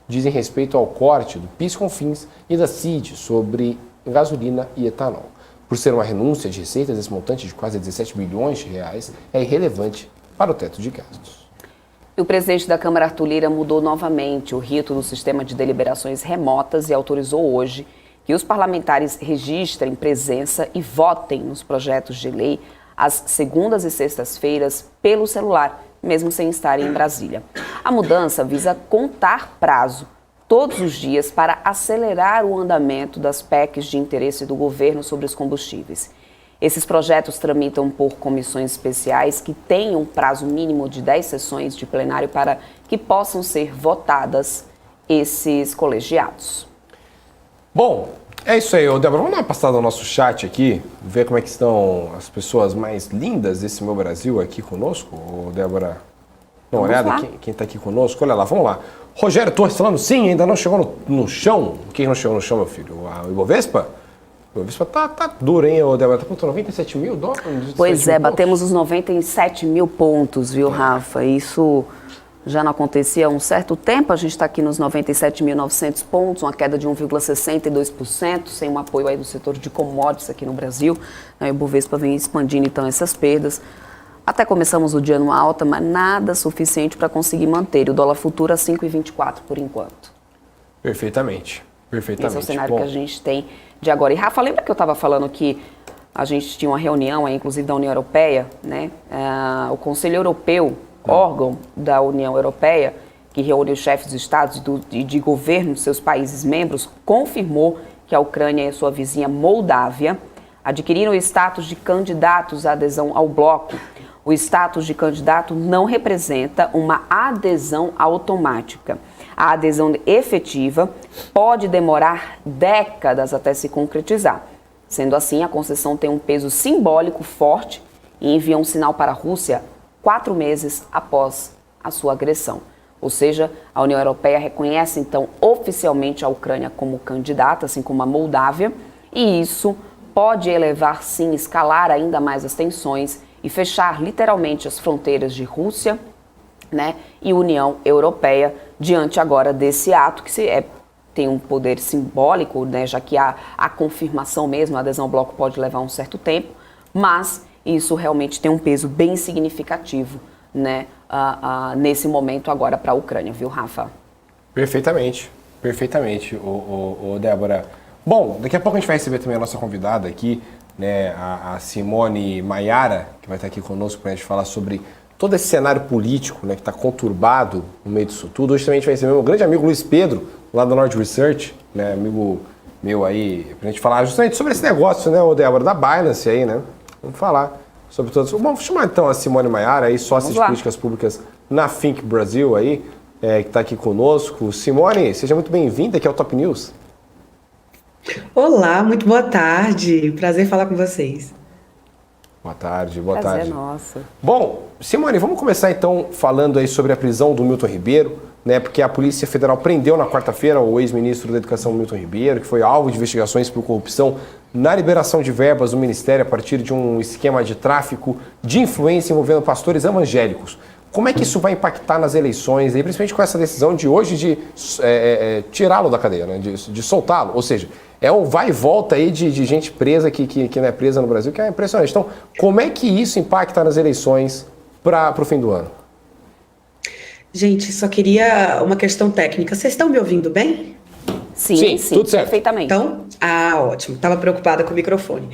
dizem respeito ao corte do PIS/COFINS e da CID sobre gasolina e etanol. Por ser uma renúncia de receitas, esse montante de quase R$17 bilhões é irrelevante para o teto de gastos. E o presidente da Câmara, Arthur Lira, mudou novamente o rito do sistema de deliberações remotas e autorizou hoje que os parlamentares registrem presença e votem nos projetos de lei às segundas e sextas-feiras pelo celular, mesmo sem estarem em Brasília. A mudança visa contar prazo todos os dias para acelerar o andamento das PECs de interesse do governo sobre os combustíveis. Esses projetos tramitam por comissões especiais que têm um prazo mínimo de 10 sessões de plenário para que possam ser votadas esses colegiados. Bom, é isso aí, Débora. Vamos dar uma passada no nosso chat aqui, ver como é que estão as pessoas mais lindas desse meu Brasil aqui conosco, Débora. Dá uma olhada quem está aqui conosco. Olha lá, vamos lá. Rogério Torres falando, sim, ainda não chegou no chão. O que não chegou no chão, meu filho? O Ibovespa? O Ibovespa tá duro, hein, Débora? Tá com 97 mil dólares? Pois é, batemos os 97 mil pontos, viu, Rafa? Isso já não acontecia há um certo tempo. A gente está aqui nos 97.900 pontos, uma queda de 1,62%, sem um apoio aí do setor de commodities aqui no Brasil. O Ibovespa vem expandindo, então, essas perdas. Até começamos o dia numa alta, mas nada suficiente para conseguir manter. O dólar futuro a 5,24 por enquanto. Perfeitamente. Esse é o cenário que a gente tem de agora. E, Rafa, lembra que eu estava falando que a gente tinha uma reunião, inclusive da União Europeia, né? O Conselho Europeu, órgão da União Europeia, que reúne os chefes de Estados e de governo dos seus países membros, confirmou que a Ucrânia e a sua vizinha Moldávia adquiriram o status de candidatos à adesão ao bloco. O status de candidato não representa uma adesão automática. A adesão efetiva pode demorar décadas até se concretizar. Sendo assim, a concessão tem um peso simbólico forte e envia um sinal para a Rússia 4 meses após a sua agressão. Ou seja, a União Europeia reconhece, então, oficialmente a Ucrânia como candidata, assim como a Moldávia, e isso pode elevar, sim, escalar ainda mais as tensões e fechar literalmente as fronteiras de Rússia, né, e União Europeia diante agora desse ato que tem um poder simbólico, né, já que a confirmação mesmo, a adesão ao bloco pode levar um certo tempo, mas isso realmente tem um peso bem significativo, né, nesse momento agora para a Ucrânia, viu, Rafa? Perfeitamente, Débora. Bom, daqui a pouco a gente vai receber também a nossa convidada aqui, né, a Simone Maiara, que vai estar aqui conosco para a gente falar sobre todo esse cenário político, né, que está conturbado no meio disso tudo. Hoje também a gente vai receber meu grande amigo Luiz Pedro, lá da Nord Research, né, amigo meu aí, para a gente falar justamente sobre esse negócio, né, Débora, da Binance aí, né? Vamos falar sobre todos. Vamos chamar então a Simone Maiara, aí, sócia de políticas públicas na Think Brasil aí, que está aqui conosco. Simone, seja muito bem-vinda aqui ao Top News. Olá, muito boa tarde. Prazer falar com vocês. Boa tarde. Prazer nosso. Bom, Simone, vamos começar então falando aí sobre a prisão do Milton Ribeiro, né? Porque a Polícia Federal prendeu na quarta-feira o ex-ministro da Educação Milton Ribeiro, que foi alvo de investigações por corrupção na liberação de verbas do Ministério a partir de um esquema de tráfico de influência envolvendo pastores evangélicos. Como é que isso vai impactar nas eleições, e principalmente com essa decisão de hoje de tirá-lo da cadeia, né? de soltá-lo? Ou seja, é um vai e volta aí de gente presa que não é presa no Brasil, que é impressionante. Então, como é que isso impacta nas eleições para o fim do ano? Gente, só queria uma questão técnica. Vocês estão me ouvindo bem? Sim, tudo certo. Perfeitamente. Então, ótimo. Estava preocupada com o microfone.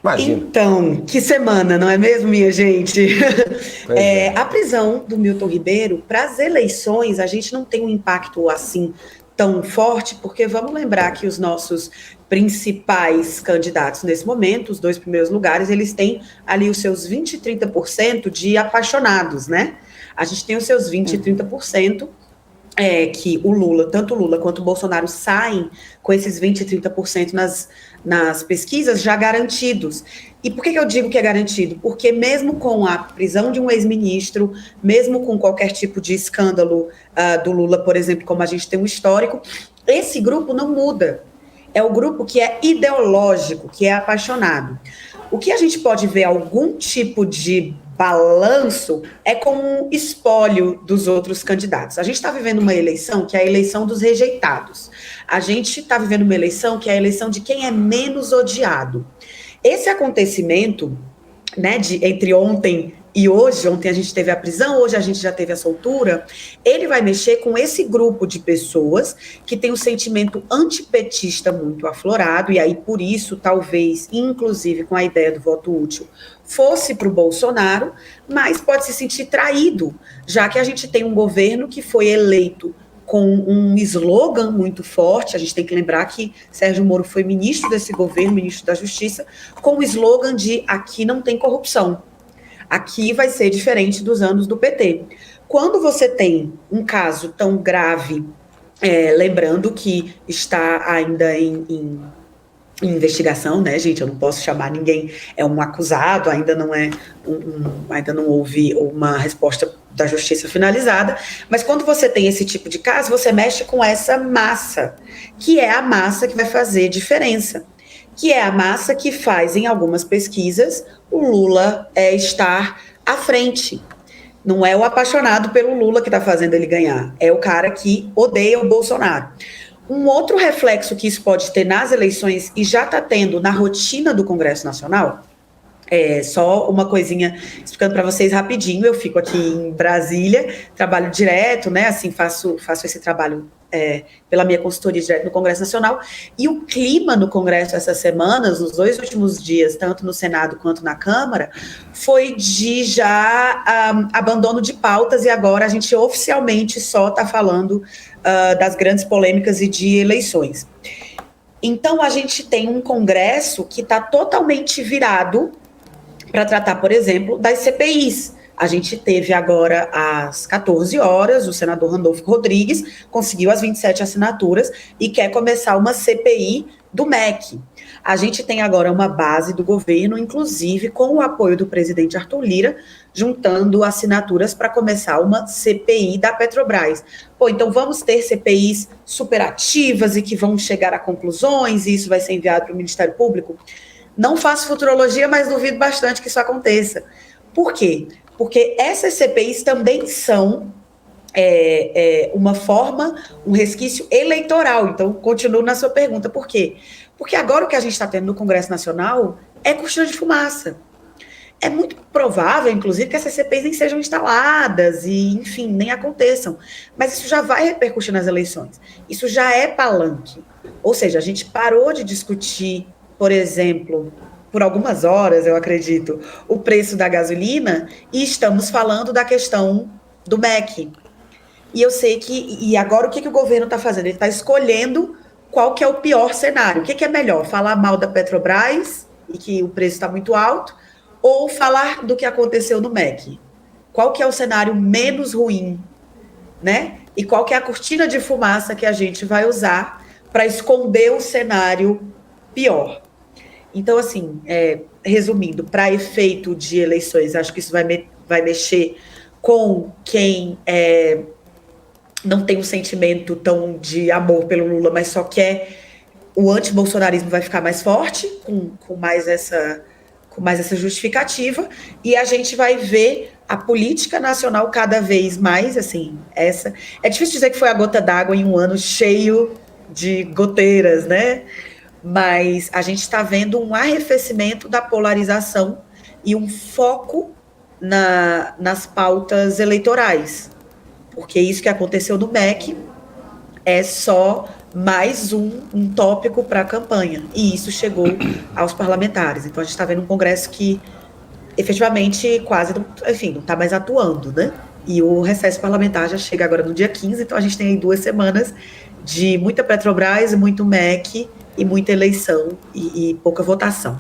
Imagina. Então, que semana, não é mesmo, minha gente? A prisão do Milton Ribeiro, para as eleições, a gente não tem um impacto assim tão forte, porque vamos lembrar que os nossos principais candidatos nesse momento, os 2 primeiros lugares, eles têm ali os seus 20% e 30% de apaixonados, né? A gente tem os seus 20% e 30%, que tanto o Lula quanto o Bolsonaro saem com esses 20% e 30% nas pesquisas já garantidos. E por que eu digo que é garantido? Porque mesmo com a prisão de um ex-ministro, mesmo com qualquer tipo de escândalo do Lula, por exemplo, como a gente tem um histórico, esse grupo não muda. É o grupo que é ideológico, que é apaixonado. O que a gente pode ver algum tipo de balanço é como um espólio dos outros candidatos. A gente está vivendo uma eleição que é a eleição dos rejeitados. A gente está vivendo uma eleição que é a eleição de quem é menos odiado. Esse acontecimento, né, entre ontem e hoje, ontem a gente teve a prisão, hoje a gente já teve a soltura, ele vai mexer com esse grupo de pessoas que tem um sentimento antipetista muito aflorado, e aí por isso, talvez, inclusive com a ideia do voto útil, fosse para o Bolsonaro, mas pode se sentir traído, já que a gente tem um governo que foi eleito com um slogan muito forte. A gente tem que lembrar que Sérgio Moro foi ministro desse governo, ministro da Justiça, com o slogan de aqui não tem corrupção. Aqui vai ser diferente dos anos do PT. Quando você tem um caso tão grave, lembrando que está ainda em investigação, né, gente? Eu não posso chamar ninguém, é um acusado, ainda não ainda não houve uma resposta da justiça finalizada, mas quando você tem esse tipo de caso, você mexe com essa massa, que é a massa que vai fazer diferença, que é a massa que faz, em algumas pesquisas, o Lula estar à frente. Não é o apaixonado pelo Lula que está fazendo ele ganhar, é o cara que odeia o Bolsonaro. Um outro reflexo que isso pode ter nas eleições, e já está tendo na rotina do Congresso Nacional, só uma coisinha explicando para vocês rapidinho. Eu fico aqui em Brasília, trabalho direto, né? Assim, faço esse trabalho pela minha consultoria direto no Congresso Nacional, e o clima no Congresso essas semanas, nos 2 últimos dias, tanto no Senado quanto na Câmara, foi de abandono de pautas, e agora a gente oficialmente só está falando das grandes polêmicas e de eleições. Então a gente tem um Congresso que está totalmente virado para tratar, por exemplo, das CPIs. A gente teve agora às 14 horas, o senador Randolfo Rodrigues conseguiu as 27 assinaturas e quer começar uma CPI do MEC. A gente tem agora uma base do governo, inclusive com o apoio do presidente Arthur Lira, juntando assinaturas para começar uma CPI da Petrobras. Então vamos ter CPIs superativas e que vão chegar a conclusões, e isso vai ser enviado para o Ministério Público? Não faço futurologia, mas duvido bastante que isso aconteça. Por quê? Porque essas CPIs também são uma forma, um resquício eleitoral. Então, continuo na sua pergunta. Por quê? Porque agora o que a gente está tendo no Congresso Nacional é cortina de fumaça. É muito provável, inclusive, que essas CPIs nem sejam instaladas e, enfim, nem aconteçam. Mas isso já vai repercutir nas eleições. Isso já é palanque. Ou seja, a gente parou de discutir, por exemplo, por algumas horas, eu acredito, o preço da gasolina, e estamos falando da questão do MEC. E eu sei e agora o que o governo está fazendo? Ele está escolhendo qual que é o pior cenário. O que é melhor? Falar mal da Petrobras e que o preço está muito alto, ou falar do que aconteceu no MEC? Qual que é o cenário menos ruim, né? E qual que é a cortina de fumaça que a gente vai usar para esconder o cenário pior? Então, assim, resumindo, para efeito de eleições, acho que isso vai mexer com quem não tem um sentimento tão de amor pelo Lula, mas só quer o antibolsonarismo vai ficar mais forte, com mais essa justificativa, e a gente vai ver a política nacional cada vez mais, assim, é difícil dizer que foi a gota d'água em um ano cheio de goteiras, né? Mas a gente está vendo um arrefecimento da polarização e um foco nas pautas eleitorais, porque isso que aconteceu no MEC é só mais um tópico para a campanha, e isso chegou aos parlamentares. Então a gente está vendo um Congresso que efetivamente quase não está mais atuando, né? E o recesso parlamentar já chega agora no dia 15, então a gente tem aí 2 semanas de muita Petrobras, muito MEC e muita eleição e pouca votação.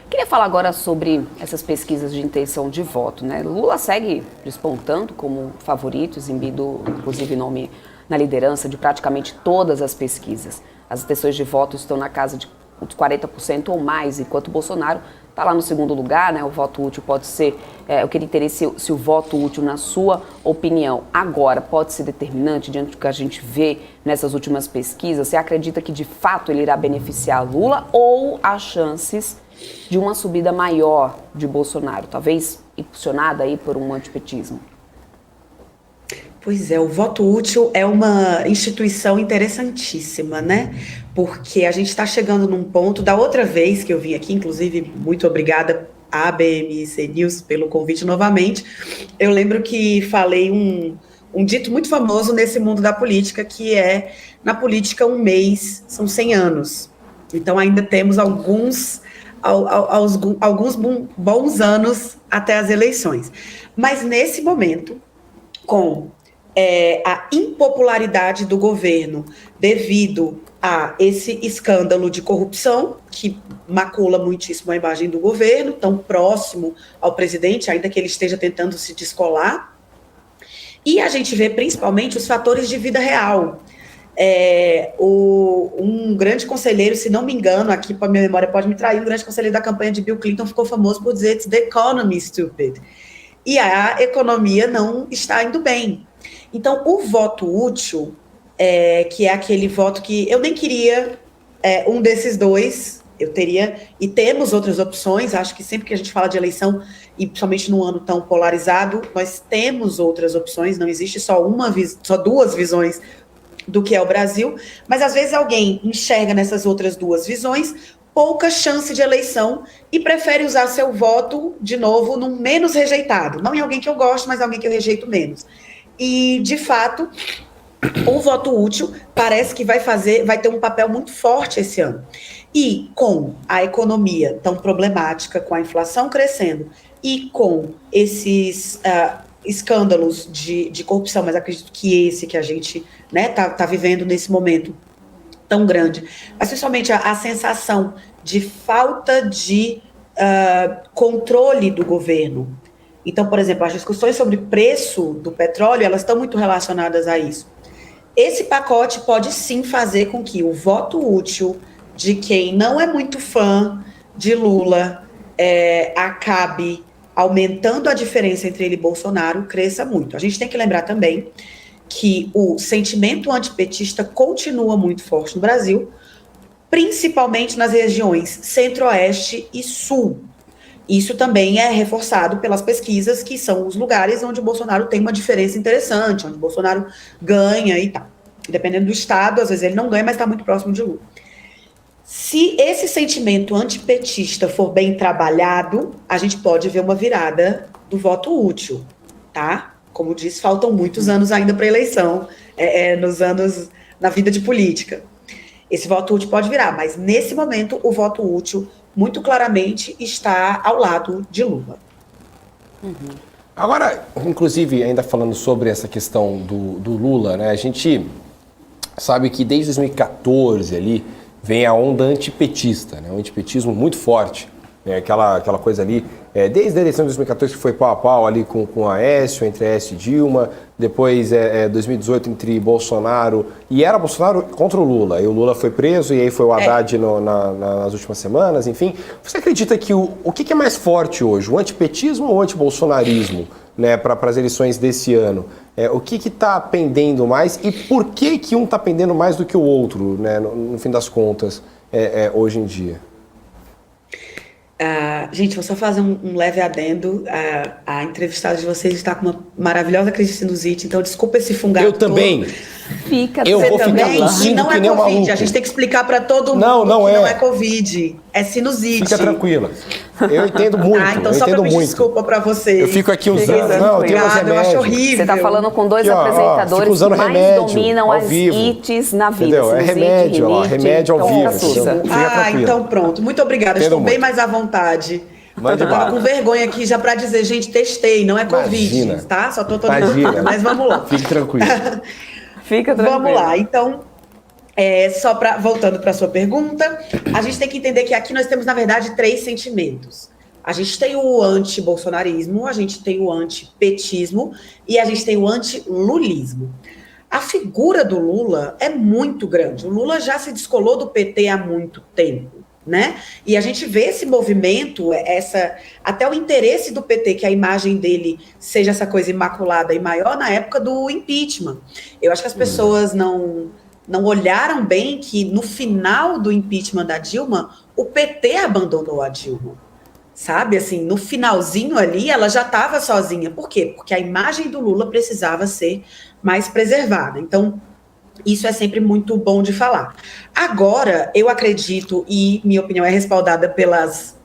Queria falar agora sobre essas pesquisas de intenção de voto, né? Lula segue despontando como favorito, exibindo, inclusive, nome na liderança de praticamente todas as pesquisas. As intenções de voto estão na casa de 40% ou mais, enquanto Bolsonaro está lá no segundo lugar, né? O voto útil pode ser... eu queria entender se o voto útil, na sua opinião, agora pode ser determinante diante do que a gente vê nessas últimas pesquisas. Você acredita que, de fato, ele irá beneficiar Lula, ou há chances de uma subida maior de Bolsonaro, talvez impulsionada aí por um antipetismo? Pois é, o voto útil é uma instituição interessantíssima, né? Porque a gente está chegando num ponto, da outra vez que eu vim aqui, inclusive, muito obrigada ABMC News, pelo convite novamente. Eu lembro que falei um dito muito famoso nesse mundo da política, que é, na política, um mês são 100 anos. Então, ainda temos alguns bons anos até as eleições. Mas, nesse momento, com a impopularidade do governo devido a esse escândalo de corrupção, que macula muitíssimo a imagem do governo, tão próximo ao presidente, ainda que ele esteja tentando se descolar. E a gente vê principalmente os fatores de vida real. Um grande conselheiro, se não me engano, aqui para minha memória pode me trair, um grande conselheiro da campanha de Bill Clinton ficou famoso por dizer "It's the economy, stupid". E a economia não está indo bem. Então, o voto útil, que é aquele voto que eu nem queria um desses dois, eu teria, e temos outras opções, acho que sempre que a gente fala de eleição, e principalmente num ano tão polarizado, nós temos outras opções, não existe só duas visões do que é o Brasil, mas às vezes alguém enxerga nessas outras duas visões pouca chance de eleição e prefere usar seu voto, de novo, num menos rejeitado. Não em alguém que eu gosto, mas alguém que eu rejeito menos. E, de fato, o voto útil parece que vai ter um papel muito forte esse ano. E com a economia tão problemática, com a inflação crescendo e com esses escândalos de corrupção, mas acredito que esse que a gente tá vivendo nesse momento tão grande, mas principalmente a sensação de falta de controle do governo. Então, por exemplo, as discussões sobre preço do petróleo, elas estão muito relacionadas a isso. Esse pacote pode sim fazer com que o voto útil de quem não é muito fã de Lula acabe aumentando a diferença entre ele e Bolsonaro, cresça muito. A gente tem que lembrar também que o sentimento antipetista continua muito forte no Brasil, principalmente nas regiões centro-oeste e sul. Isso também é reforçado pelas pesquisas, que são os lugares onde o Bolsonaro tem uma diferença interessante, onde o Bolsonaro ganha e tal. Dependendo do estado, às vezes ele não ganha, mas está muito próximo de Lula. Se esse sentimento antipetista for bem trabalhado, a gente pode ver uma virada do voto útil, tá? Como disse, faltam muitos anos ainda para a eleição, na vida de política. Esse voto útil pode virar, mas nesse momento o voto útil muito claramente está ao lado de Lula. Agora, inclusive, ainda falando sobre essa questão do Lula, né? A gente sabe que desde 2014 ali vem a onda antipetista, né? Um antipetismo muito forte. Aquela coisa ali, desde a eleição de 2014 que foi pau a pau ali com Aécio, entre Aécio e Dilma, depois 2018 entre Bolsonaro, e era Bolsonaro contra o Lula, e o Lula foi preso, e aí foi o Haddad nas últimas semanas, enfim. Você acredita que o que é mais forte hoje, o antipetismo ou o antibolsonarismo, né, para as eleições desse ano? O que está pendendo mais e por que um está pendendo mais do que o outro, né, no fim das contas, hoje em dia? Gente, vou só fazer um leve adendo. A entrevistada de vocês está com uma maravilhosa crise de sinusite, então desculpa esse fungado. Eu também. Eu vou ficar tossindo não que nem um maluco. A gente tem que explicar para todo mundo que não é Covid, é sinusite. Fica tranquila. Eu entendo muito. Então só para pedir desculpa para vocês. Eu fico aqui usando. Não, eu tenho uns remédios. Eu acho horrível. Você está falando com dois apresentadores que mais dominam as ites na vida. Entendeu? É remédio, ó, remédio ao vivo. Fica tranquila. Então pronto. Muito obrigada. Estou bem mais à vontade. Eu tava com vergonha aqui já para dizer, gente, testei, não é Covid, tá? Só tô toda mas vamos lá. Fique tranquilo. Fica tranquilo. Vamos lá, então, voltando para a sua pergunta, a gente tem que entender que aqui nós temos, na verdade, 3 sentimentos. A gente tem o anti-bolsonarismo, a gente tem o anti-petismo e a gente tem o anti-lulismo. A figura do Lula é muito grande. O Lula já se descolou do PT há muito tempo, né? E a gente vê esse movimento, até o interesse do PT, que a imagem dele seja essa coisa imaculada e maior na época do impeachment. Eu acho que as pessoas não olharam bem que no final do impeachment da Dilma, o PT abandonou a Dilma. Sabe, assim, no finalzinho ali, ela já estava sozinha. Por quê? Porque a imagem do Lula precisava ser mais preservada. Então, isso é sempre muito bom de falar. Agora, eu acredito, e minha opinião é respaldada pelas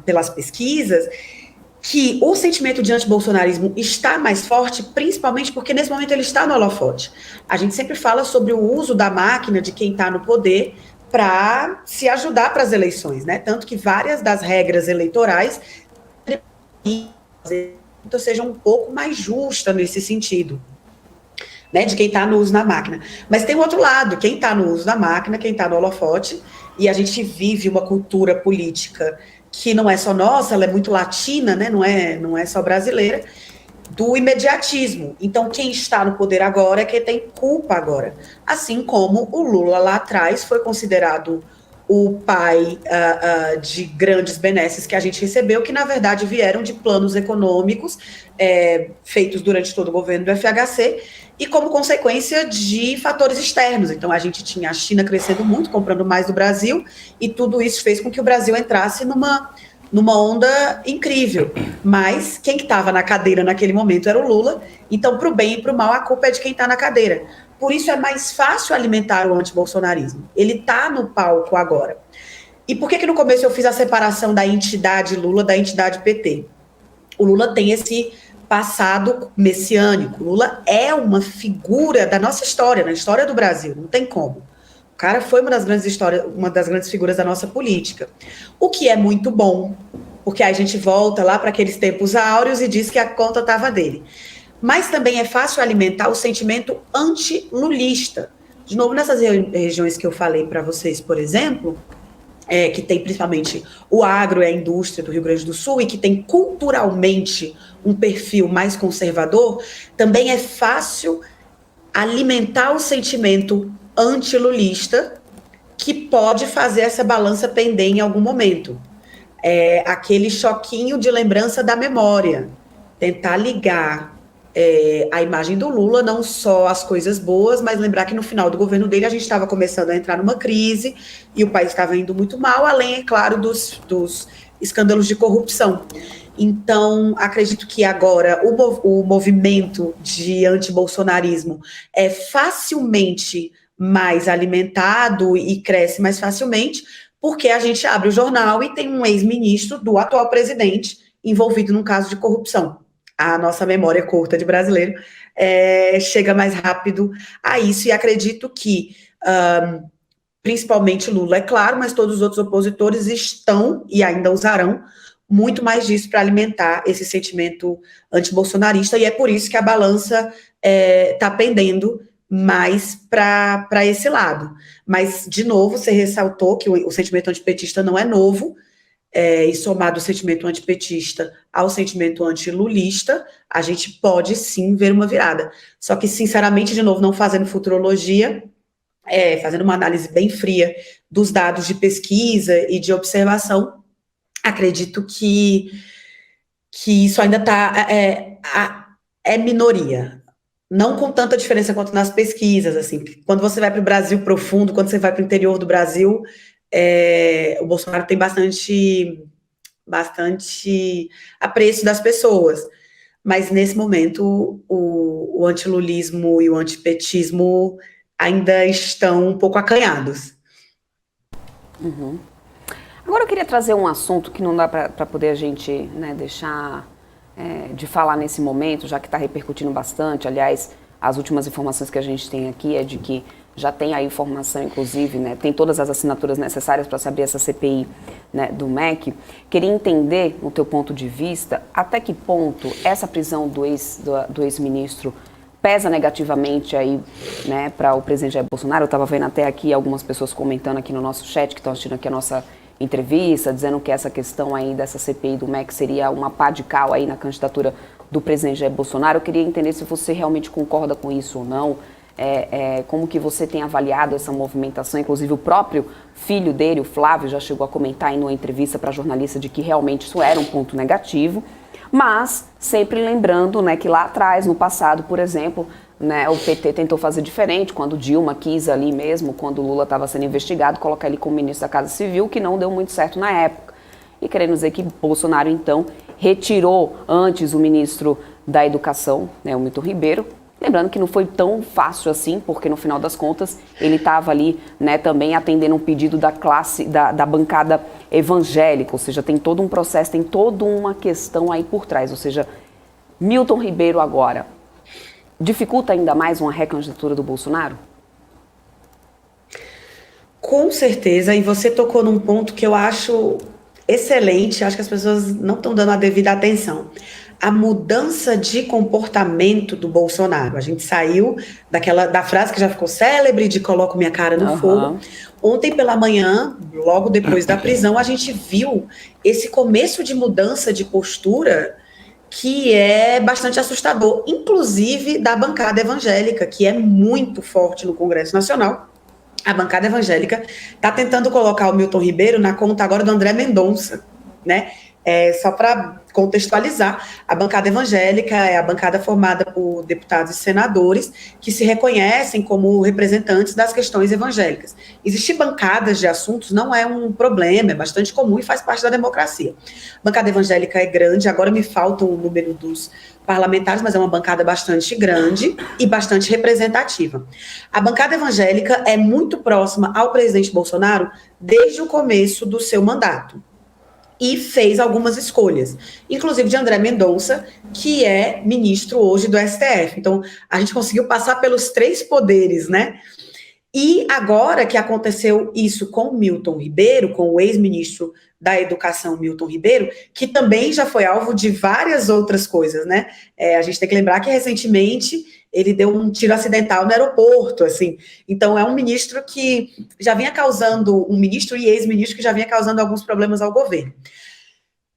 pelas pesquisas, que o sentimento de antibolsonarismo está mais forte, principalmente porque nesse momento ele está no holofote. A gente sempre fala sobre o uso da máquina de quem está no poder para se ajudar para as eleições, né? Tanto que várias das regras eleitorais sejam um pouco mais justas nesse sentido, né? De quem está no uso da máquina. Mas tem o outro lado, quem está no uso da máquina, quem está no holofote, e a gente vive uma cultura política que não é só nossa, ela é muito latina, né? Não é só brasileira, do imediatismo. Então, quem está no poder agora é quem tem culpa agora. Assim como o Lula lá atrás foi considerado o pai de grandes benesses que a gente recebeu, que na verdade vieram de planos econômicos feitos durante todo o governo do FHC e como consequência de fatores externos. Então a gente tinha a China crescendo muito, comprando mais do Brasil, e tudo isso fez com que o Brasil entrasse numa onda incrível. Mas quem estava na cadeira naquele momento era o Lula, então para o bem e para o mal a culpa é de quem está na cadeira. Por isso é mais fácil alimentar o antibolsonarismo. Ele está no palco agora. E por que no começo eu fiz a separação da entidade Lula da entidade PT? O Lula tem esse passado messiânico. O Lula é uma figura da nossa história, na história do Brasil, não tem como. O cara foi uma das grandes figuras da nossa política. O que é muito bom, porque aí a gente volta lá para aqueles tempos áureos e diz que a conta estava dele. Mas também é fácil alimentar o sentimento anti-lulista. De novo, nessas regiões que eu falei para vocês, por exemplo, que tem principalmente o agro e a indústria do Rio Grande do Sul e que tem culturalmente um perfil mais conservador, também é fácil alimentar o sentimento anti-lulista que pode fazer essa balança pender em algum momento. Aquele choquinho de lembrança da memória. Tentar ligar a imagem do Lula, não só as coisas boas, mas lembrar que no final do governo dele a gente estava começando a entrar numa crise e o país estava indo muito mal, além, é claro, dos escândalos de corrupção. Então, acredito que agora o movimento de antibolsonarismo é facilmente mais alimentado e cresce mais facilmente, porque a gente abre o jornal e tem um ex-ministro do atual presidente envolvido num caso de corrupção. A nossa memória curta de brasileiro chega mais rápido a isso, e acredito que, principalmente Lula, é claro, mas todos os outros opositores estão, e ainda usarão, muito mais disso para alimentar esse sentimento antibolsonarista, e é por isso que a balança está pendendo mais para esse lado. Mas, de novo, você ressaltou que o sentimento antipetista não é novo, e somado o sentimento antipetista ao sentimento antilulista, a gente pode sim ver uma virada. Só que, sinceramente, de novo, não fazendo futurologia, fazendo uma análise bem fria dos dados de pesquisa e de observação, acredito que isso ainda é minoria. Não com tanta diferença quanto nas pesquisas, assim. Quando você vai para o Brasil profundo, quando você vai para o interior do Brasil, o Bolsonaro tem bastante apreço das pessoas, mas nesse momento o antilulismo e o antipetismo ainda estão um pouco acanhados. Uhum. Agora eu queria trazer um assunto que não dá para poder a gente, né, deixar de falar nesse momento, já que está repercutindo bastante. Aliás, as últimas informações que a gente tem aqui é de que já tem a informação, inclusive, né, tem todas as assinaturas necessárias para se abrir essa CPI, né, do MEC. Queria entender, no teu ponto de vista, até que ponto essa prisão do ex-ministro pesa negativamente aí, né, para o presidente Jair Bolsonaro. Eu estava vendo até aqui algumas pessoas comentando aqui no nosso chat, que estão assistindo aqui a nossa entrevista, dizendo que essa questão aí dessa CPI do MEC seria uma pá de cal aí na candidatura do presidente Jair Bolsonaro. Eu queria entender se você realmente concorda com isso ou não. Como que você tem avaliado essa movimentação? Inclusive o próprio filho dele, o Flávio, já chegou a comentar em uma entrevista para a jornalista de que realmente isso era um ponto negativo, mas sempre lembrando, né, que lá atrás, no passado, por exemplo, né, o PT tentou fazer diferente, quando Dilma quis ali mesmo, quando Lula estava sendo investigado, colocar ele como ministro da Casa Civil, que não deu muito certo na época. E querendo dizer que Bolsonaro, então, retirou antes o ministro da Educação, né, o Milton Ribeiro, Lembrando que não foi tão fácil assim, porque no final das contas ele estava ali, né, também atendendo um pedido da classe, da bancada evangélica, ou seja, tem todo um processo, tem toda uma questão aí por trás, ou seja, Milton Ribeiro agora, dificulta ainda mais uma recandidatura do Bolsonaro? Com certeza, e você tocou num ponto que eu acho excelente, acho que as pessoas não estão dando a devida atenção. A mudança de comportamento do Bolsonaro. A gente saiu da frase que já ficou célebre de coloco minha cara no fogo. Ontem pela manhã, logo depois da prisão, a gente viu esse começo de mudança de postura que é bastante assustador, inclusive da bancada evangélica, que é muito forte no Congresso Nacional. A bancada evangélica está tentando colocar o Milton Ribeiro na conta agora do André Mendonça, né? Só para contextualizar, a bancada evangélica é a bancada formada por deputados e senadores que se reconhecem como representantes das questões evangélicas. Existir bancadas de assuntos não é um problema, é bastante comum e faz parte da democracia. A bancada evangélica é grande, agora me falta o número dos parlamentares, mas é uma bancada bastante grande e bastante representativa. A bancada evangélica é muito próxima ao presidente Bolsonaro desde o começo do seu mandato. E fez algumas escolhas, inclusive de André Mendonça, que é ministro hoje do STF. Então, a gente conseguiu passar pelos 3 poderes, né? E agora que aconteceu isso com Milton Ribeiro, com o ex-ministro da Educação, Milton Ribeiro, que também já foi alvo de várias outras coisas, né? A gente tem que lembrar que, recentemente, ele deu um tiro acidental no aeroporto, assim. Então, é um ministro que já vinha causando, um ministro e ex-ministro que já vinha causando alguns problemas ao governo.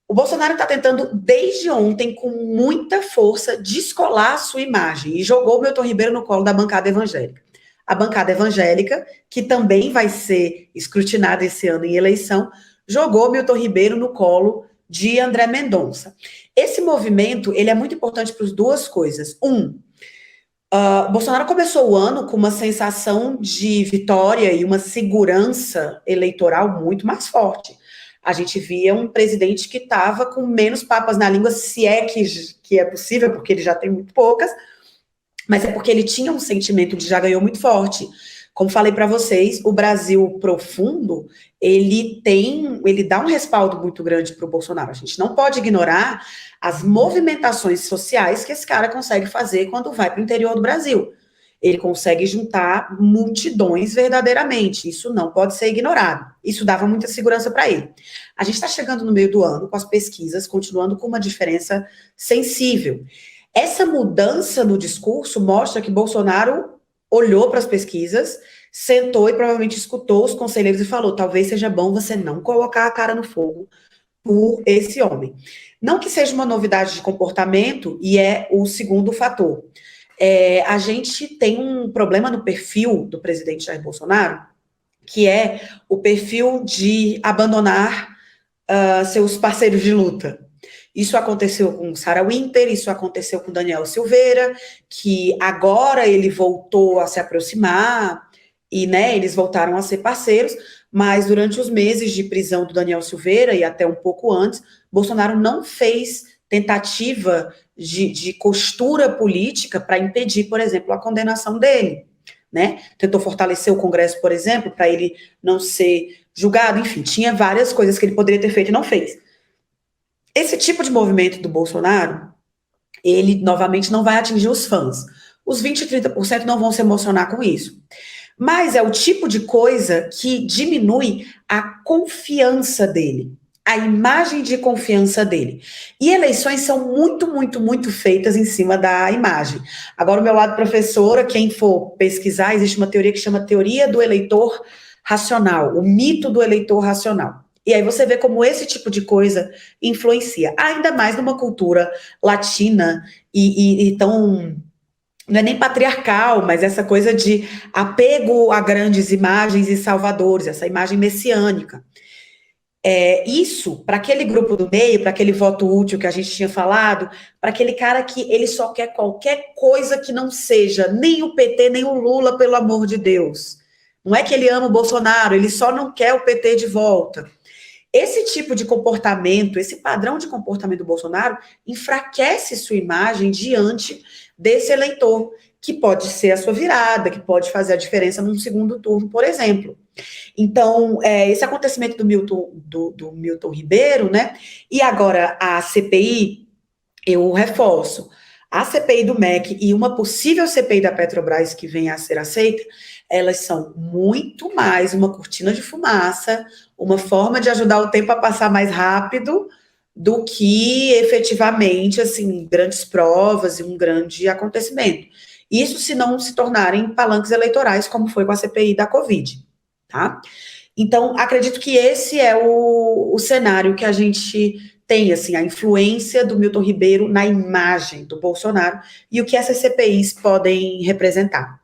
O Bolsonaro está tentando, desde ontem, com muita força, descolar a sua imagem e jogou o Milton Ribeiro no colo da bancada evangélica. A bancada evangélica, que também vai ser escrutinada esse ano em eleição, jogou Milton Ribeiro no colo de André Mendonça. Esse movimento, ele é muito importante para as 2 coisas. Bolsonaro começou o ano com uma sensação de vitória e uma segurança eleitoral muito mais forte. A gente via um presidente que estava com menos papas na língua, se é que é possível, porque ele já tem muito poucas, mas é porque ele tinha um sentimento de já ganhou muito forte. Como falei para vocês, o Brasil profundo, ele dá um respaldo muito grande para o Bolsonaro. A gente não pode ignorar as movimentações sociais que esse cara consegue fazer quando vai para o interior do Brasil. Ele consegue juntar multidões verdadeiramente. Isso não pode ser ignorado. Isso dava muita segurança para ele. A gente está chegando no meio do ano com as pesquisas, continuando com uma diferença sensível. Essa mudança no discurso mostra que Bolsonaro olhou para as pesquisas, sentou e provavelmente escutou os conselheiros e falou: talvez seja bom você não colocar a cara no fogo por esse homem. Não que seja uma novidade de comportamento, e é o segundo fator. A gente tem um problema no perfil do presidente Jair Bolsonaro, que é o perfil de abandonar seus parceiros de luta. Isso aconteceu com Sarah Winter, isso aconteceu com Daniel Silveira, que agora ele voltou a se aproximar, e eles voltaram a ser parceiros, mas durante os meses de prisão do Daniel Silveira, e até um pouco antes, Bolsonaro não fez tentativa de costura política para impedir, por exemplo, a condenação dele, né? Tentou fortalecer o Congresso, por exemplo, para ele não ser julgado, enfim, tinha várias coisas que ele poderia ter feito e não fez. Esse tipo de movimento do Bolsonaro, ele, novamente, não vai atingir os fãs. Os 20% e 30% não vão se emocionar com isso. Mas é o tipo de coisa que diminui a confiança dele, a imagem de confiança dele. E eleições são muito, muito, muito feitas em cima da imagem. Agora, o meu lado professora, quem for pesquisar, existe uma teoria que chama teoria do eleitor racional, o mito do eleitor racional. E aí você vê como esse tipo de coisa influencia, ainda mais numa cultura latina e tão, não é nem patriarcal, mas essa coisa de apego a grandes imagens e salvadores, essa imagem messiânica. Isso, para aquele grupo do meio, para aquele voto útil que a gente tinha falado, para aquele cara que ele só quer qualquer coisa que não seja nem o PT, nem o Lula, pelo amor de Deus. Não é que ele ama o Bolsonaro, ele só não quer o PT de volta. Esse tipo de comportamento, esse padrão de comportamento do Bolsonaro enfraquece sua imagem diante desse eleitor, que pode ser a sua virada, que pode fazer a diferença num segundo turno, por exemplo. Então, esse acontecimento do Milton Ribeiro, né? E agora a CPI, eu reforço, a CPI do MEC e uma possível CPI da Petrobras que venha a ser aceita, elas são muito mais uma cortina de fumaça, uma forma de ajudar o tempo a passar mais rápido do que efetivamente, assim, grandes provas e um grande acontecimento. Isso se não se tornarem palanques eleitorais, como foi com a CPI da Covid, tá? Então, acredito que esse é o cenário que a gente tem, assim, a influência do Milton Ribeiro na imagem do Bolsonaro e o que essas CPIs podem representar.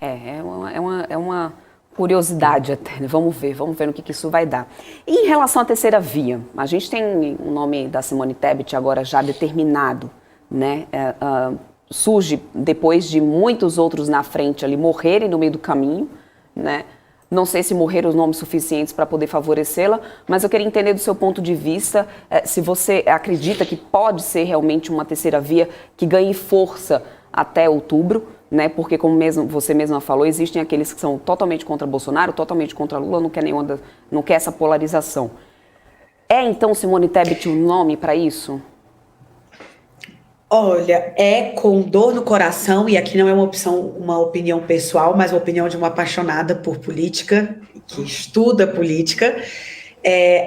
É uma curiosidade até, né? Vamos ver no que isso vai dar. E em relação à terceira via, a gente tem o nome da Simone Tebet agora já determinado, né? Surge depois de muitos outros na frente ali morrerem no meio do caminho, né? Não sei se morreram os nomes suficientes para poder favorecê-la, mas eu queria entender do seu ponto de vista se você acredita que pode ser realmente uma terceira via que ganhe força até outubro, né? Porque, como você mesma falou, existem aqueles que são totalmente contra Bolsonaro, totalmente contra Lula, não quer essa polarização. É, então, Simone Tebet o nome para isso? Olha, é com dor no coração, e aqui não é uma opinião pessoal, mas uma opinião de uma apaixonada por política, que estuda política.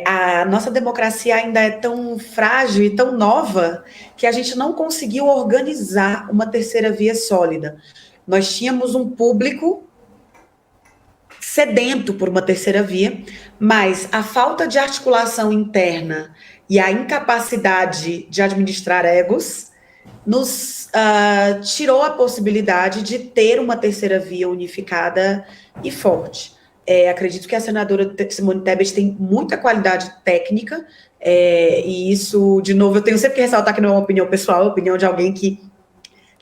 A nossa democracia ainda é tão frágil e tão nova que a gente não conseguiu organizar uma terceira via sólida. Nós tínhamos um público sedento por uma terceira via, mas a falta de articulação interna e a incapacidade de administrar egos nos tirou a possibilidade de ter uma terceira via unificada e forte. Acredito que a senadora Simone Tebet tem muita qualidade técnica, e isso, de novo, eu tenho sempre que ressaltar que não é uma opinião pessoal, é uma opinião de alguém que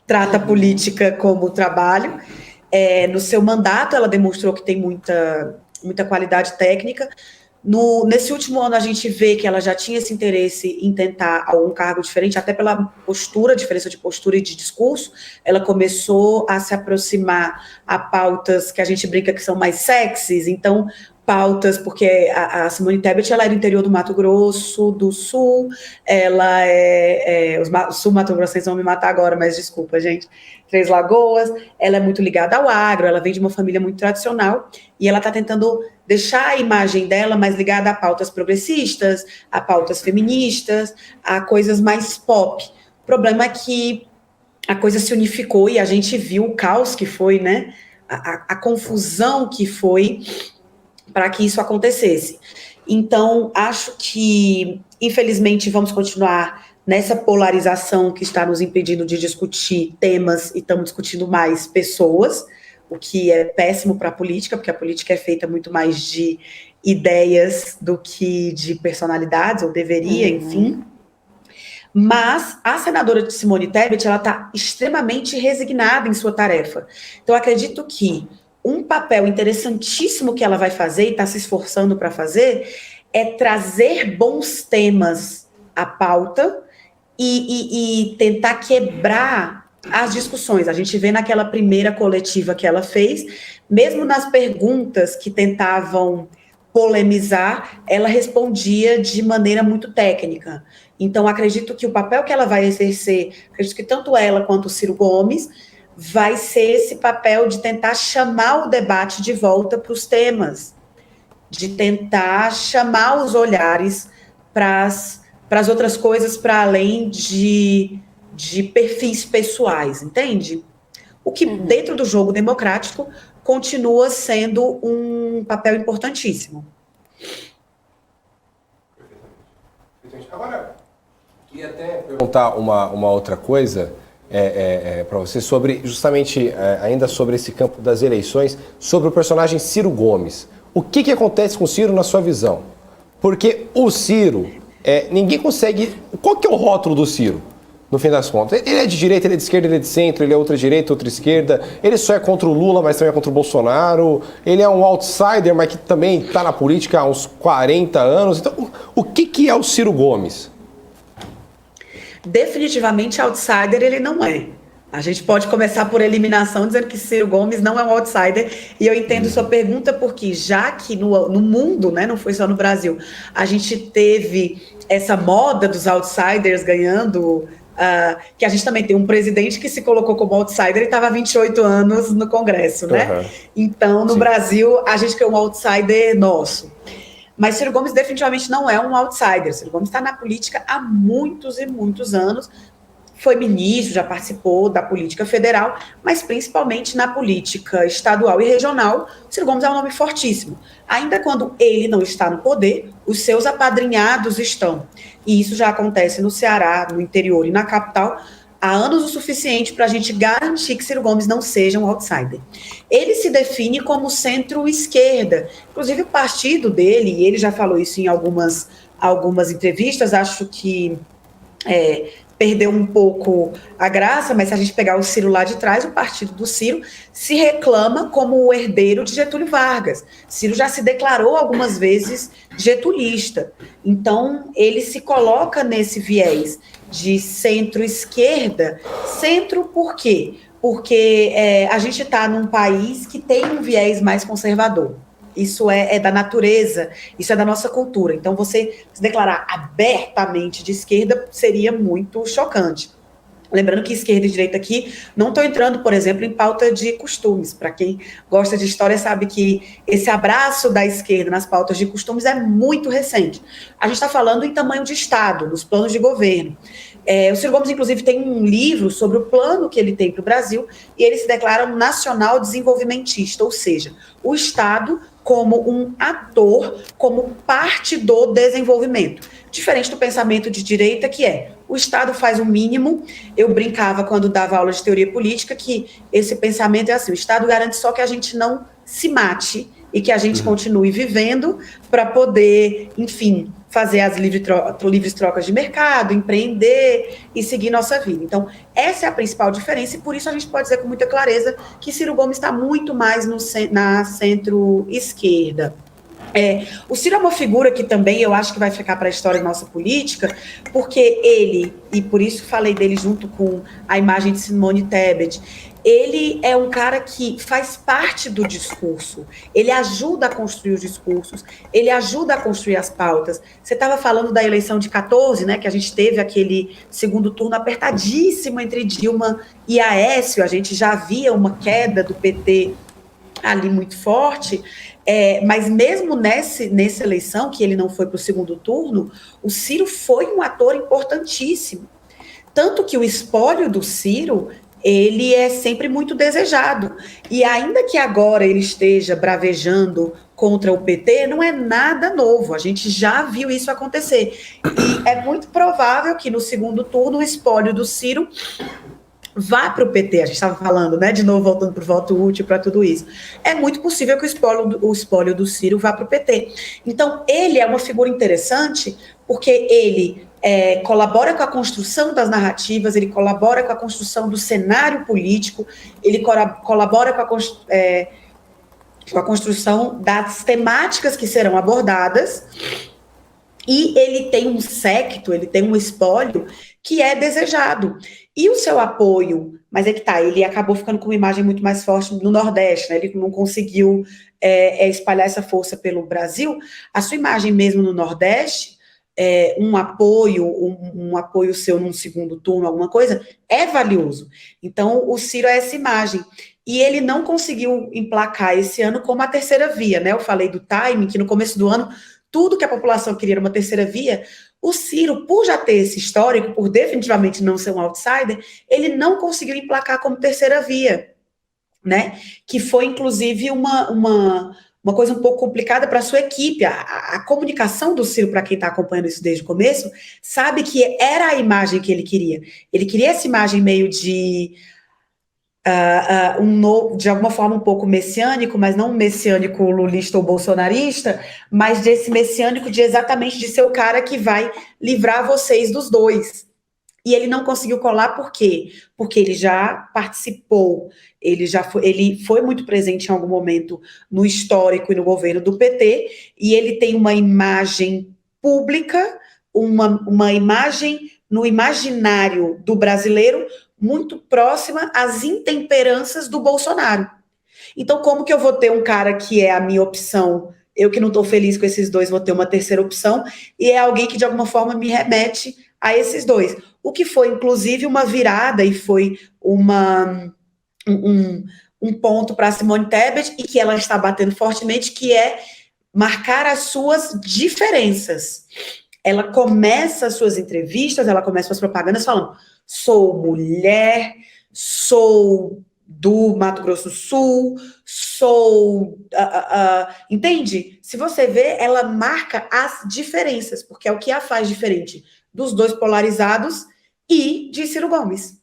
trata a política como trabalho. No seu mandato, ela demonstrou que tem muita qualidade técnica. Nesse último ano, a gente vê que ela já tinha esse interesse em tentar algum cargo diferente, até pela diferença de postura e de discurso. Ela começou a se aproximar a pautas que a gente brinca que são mais sexys, então pautas, porque a Simone Tebet, ela é do interior do Mato Grosso do Sul, ela os sul-mato-grossenses vão me matar agora, mas desculpa, gente, Três Lagoas, ela é muito ligada ao agro, ela vem de uma família muito tradicional, e ela está tentando deixar a imagem dela mais ligada a pautas progressistas, a pautas feministas, a coisas mais pop. O problema é que a coisa se unificou e a gente viu o caos que foi, né? A confusão que foi para que isso acontecesse. Então, acho que, infelizmente, vamos continuar nessa polarização que está nos impedindo de discutir temas e estamos discutindo mais pessoas, o que é péssimo para a política, porque a política é feita muito mais de ideias do que de personalidades, ou deveria, enfim. Mas a senadora Simone Tebet, ela está extremamente resignada em sua tarefa. Então, acredito que um papel interessantíssimo que ela vai fazer, e está se esforçando para fazer, é trazer bons temas à pauta e tentar quebrar as discussões. A gente vê naquela primeira coletiva que ela fez, mesmo nas perguntas que tentavam polemizar, ela respondia de maneira muito técnica. Então, acredito que o papel que ela vai exercer, acredito que tanto ela quanto o Ciro Gomes, vai ser esse papel de tentar chamar o debate de volta para os temas, de tentar chamar os olhares para as outras coisas, para além de perfis pessoais, entende? O que, dentro do jogo democrático, continua sendo um papel importantíssimo. Agora, queria até perguntar uma outra coisa para você sobre, justamente, ainda sobre esse campo das eleições, sobre o personagem Ciro Gomes. O que acontece com o Ciro na sua visão? Porque o Ciro, ninguém consegue... Qual que é o rótulo do Ciro, no fim das contas? Ele é de direita, ele é de esquerda, ele é de centro, ele é outra direita, outra esquerda, ele só é contra o Lula, mas também é contra o Bolsonaro, ele é um outsider, mas que também está na política há uns 40 anos. Então, o que é o Ciro Gomes? definitivamente outsider ele não é. A gente pode começar por eliminação, dizendo que Ciro Gomes não é um outsider, e eu entendo sua pergunta, porque já que no mundo, né, não foi só no Brasil, a gente teve essa moda dos outsiders ganhando, que a gente também tem um presidente que se colocou como outsider e estava há 28 anos no Congresso, né? Então, no Brasil, a gente criou um outsider nosso. Mas Ciro Gomes definitivamente não é um outsider. Ciro Gomes está na política há muitos e muitos anos, foi ministro, já participou da política federal, mas principalmente na política estadual e regional, Ciro Gomes é um nome fortíssimo. Ainda quando ele não está no poder, os seus apadrinhados estão. E isso já acontece no Ceará, no interior e na capital, há anos o suficiente para a gente garantir que Ciro Gomes não seja um outsider. Ele se define como centro-esquerda. Inclusive o partido dele, e ele já falou isso em algumas entrevistas, acho que perdeu um pouco a graça, mas se a gente pegar o Ciro lá de trás, o partido do Ciro se reclama como o herdeiro de Getúlio Vargas. Ciro já se declarou algumas vezes getulista. Então, ele se coloca nesse viés de centro-esquerda. Centro por quê? Porque a gente está num país que tem um viés mais conservador. Isso é da natureza, isso é da nossa cultura. Então, você se declarar abertamente de esquerda seria muito chocante. Lembrando que esquerda e direita aqui não estão entrando, por exemplo, em pauta de costumes. Para quem gosta de história sabe que esse abraço da esquerda nas pautas de costumes é muito recente. A gente está falando em tamanho de Estado, nos planos de governo. O Ciro Gomes, inclusive, tem um livro sobre o plano que ele tem para o Brasil, e ele se declara um nacional desenvolvimentista, ou seja, o Estado como um ator, como parte do desenvolvimento. Diferente do pensamento de direita, que o Estado faz o mínimo. Eu brincava quando dava aula de teoria política que esse pensamento é assim: o Estado garante só que a gente não se mate e que a gente continue vivendo para poder, enfim, fazer as livres trocas de mercado, empreender e seguir nossa vida. Então, essa é a principal diferença, e por isso a gente pode dizer com muita clareza que Ciro Gomes está muito mais na centro-esquerda. O Ciro é uma figura que também eu acho que vai ficar para a história da nossa política, porque ele, e por isso falei dele junto com a imagem de Simone Tebet, ele é um cara que faz parte do discurso, ele ajuda a construir os discursos, ele ajuda a construir as pautas. Você estava falando da eleição de 14, né, que a gente teve aquele segundo turno apertadíssimo entre Dilma e Aécio, a gente já via uma queda do PT ali muito forte, mas mesmo nessa eleição, que ele não foi para o segundo turno, o Ciro foi um ator importantíssimo. Tanto que o espólio do Ciro, ele é sempre muito desejado. E ainda que agora ele esteja bravejando contra o PT, não é nada novo. A gente já viu isso acontecer. E é muito provável que no segundo turno o espólio do Ciro vá para o PT. A gente estava falando, né, de novo, voltando para o voto útil, para tudo isso. É muito possível que o espólio do Ciro vá para o PT. Então, ele é uma figura interessante porque ele colabora com a construção das narrativas, ele colabora com a construção do cenário político, ele colabora com a construção das temáticas que serão abordadas, e ele tem um séquito, ele tem um espólio que é desejado. E o seu apoio, mas ele acabou ficando com uma imagem muito mais forte no Nordeste, né? Ele não conseguiu espalhar essa força pelo Brasil. A sua imagem mesmo no Nordeste, um apoio seu num segundo turno, alguma coisa, é valioso. Então, o Ciro é essa imagem. E ele não conseguiu emplacar esse ano como a terceira via, né? Eu falei do timing, que no começo do ano, tudo que a população queria era uma terceira via. O Ciro, por já ter esse histórico, por definitivamente não ser um outsider, ele não conseguiu emplacar como terceira via, né? Que foi, inclusive, uma coisa um pouco complicada para a sua equipe. A comunicação do Ciro, para quem está acompanhando isso desde o começo, sabe que era a imagem que ele queria. Ele queria essa imagem meio de de alguma forma um pouco messiânico, mas não um messiânico lulista ou bolsonarista, mas desse messiânico de exatamente de ser o cara que vai livrar vocês dos dois. E ele não conseguiu colar, por quê? Porque ele já participou, ele foi muito presente em algum momento no histórico e no governo do PT, e ele tem uma imagem pública, uma imagem no imaginário do brasileiro, muito próxima às intemperanças do Bolsonaro. Então, como que eu vou ter um cara que é a minha opção, eu que não estou feliz com esses dois, vou ter uma terceira opção, e é alguém que de alguma forma me remete a esses dois. O que foi, inclusive, uma virada e foi um ponto para Simone Tebet, e que ela está batendo fortemente, que é marcar as suas diferenças. Ela começa as suas entrevistas, ela começa suas propagandas falando: sou mulher, sou do Mato Grosso do Sul, sou... entende? Se você vê, ela marca as diferenças, porque é o que a faz diferente dos dois polarizados e de Ciro Gomes.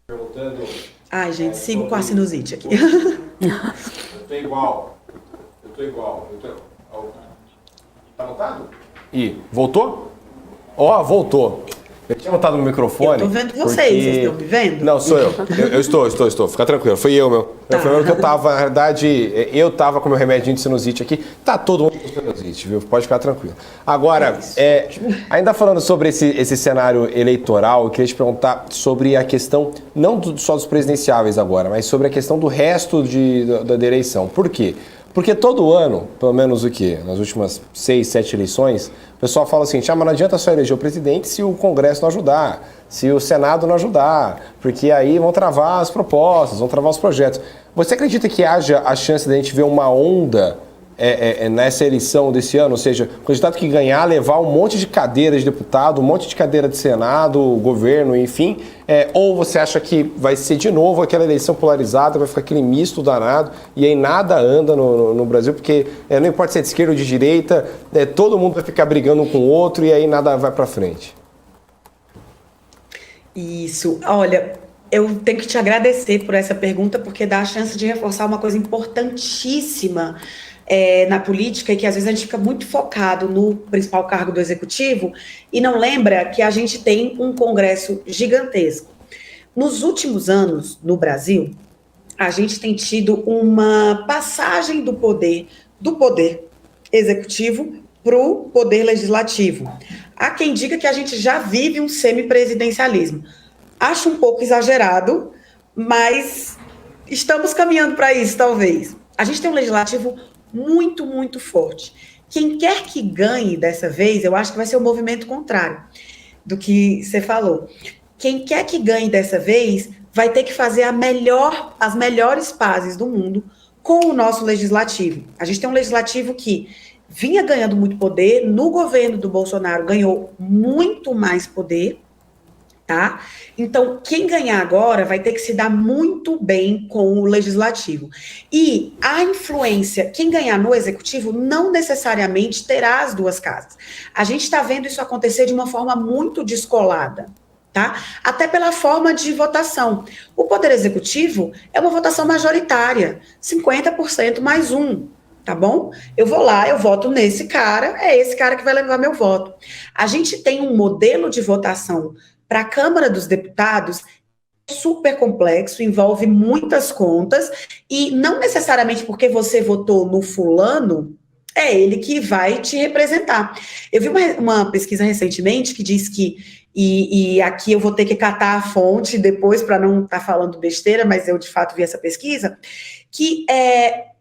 Perguntando... Ai, gente, sigo com a sinusite aqui. Eu tô igual. Tá anotado? Ih, voltou? Ó, voltou. Eu tinha anotado no microfone. Eu tô vendo vocês estão me vendo? Não, sou eu. Eu estou. Fica tranquilo. Foi eu, meu. Tá. Foi eu que eu tava, na verdade, eu tava com meu remédio de sinusite aqui. Tá todo mundo com sinusite, viu? Pode ficar tranquilo. Agora, ainda falando sobre esse cenário eleitoral, eu queria te perguntar sobre a questão, não só dos presidenciáveis agora, mas sobre a questão do resto da eleição. Por quê? Porque todo ano, pelo menos nas últimas 6, 7 eleições, o pessoal fala assim, mas não adianta só eleger o presidente se o Congresso não ajudar, se o Senado não ajudar, porque aí vão travar as propostas, vão travar os projetos. Você acredita que haja a chance de a gente ver uma onda nessa eleição desse ano? Ou seja, o candidato que ganhar levar um monte de cadeira de deputado, um monte de cadeira de Senado, governo, enfim, ou você acha que vai ser de novo aquela eleição polarizada, vai ficar aquele misto danado, e aí nada anda no Brasil, porque não importa se é de esquerda ou de direita, todo mundo vai ficar brigando um com o outro e aí nada vai para frente. Isso. Olha, eu tenho que te agradecer por essa pergunta, porque dá a chance de reforçar uma coisa importantíssima na política, e que às vezes a gente fica muito focado no principal cargo do executivo e não lembra que a gente tem um Congresso gigantesco. Nos últimos anos, no Brasil, a gente tem tido uma passagem do poder executivo para o poder legislativo. Há quem diga que a gente já vive um semipresidencialismo. Acho um pouco exagerado, mas estamos caminhando para isso, talvez. A gente tem um legislativo muito, muito forte. Quem quer que ganhe dessa vez, eu acho que vai ser o movimento contrário do que você falou. Quem quer que ganhe dessa vez vai ter que fazer as melhores pazes do mundo com o nosso legislativo. A gente tem um legislativo que vinha ganhando muito poder, no governo do Bolsonaro ganhou muito mais poder, tá? Então, quem ganhar agora vai ter que se dar muito bem com o legislativo. E a influência, quem ganhar no executivo, não necessariamente terá as duas casas. A gente está vendo isso acontecer de uma forma muito descolada, tá? Até pela forma de votação. O poder executivo é uma votação majoritária, 50% mais um. Tá bom? Eu vou lá, eu voto nesse cara, é esse cara que vai levar meu voto. A gente tem um modelo de votação para a Câmara dos Deputados super complexo, envolve muitas contas, e não necessariamente porque você votou no fulano, é ele que vai te representar. Eu vi uma pesquisa recentemente que diz que, e aqui eu vou ter que catar a fonte depois para não estar falando besteira, mas eu de fato vi essa pesquisa, que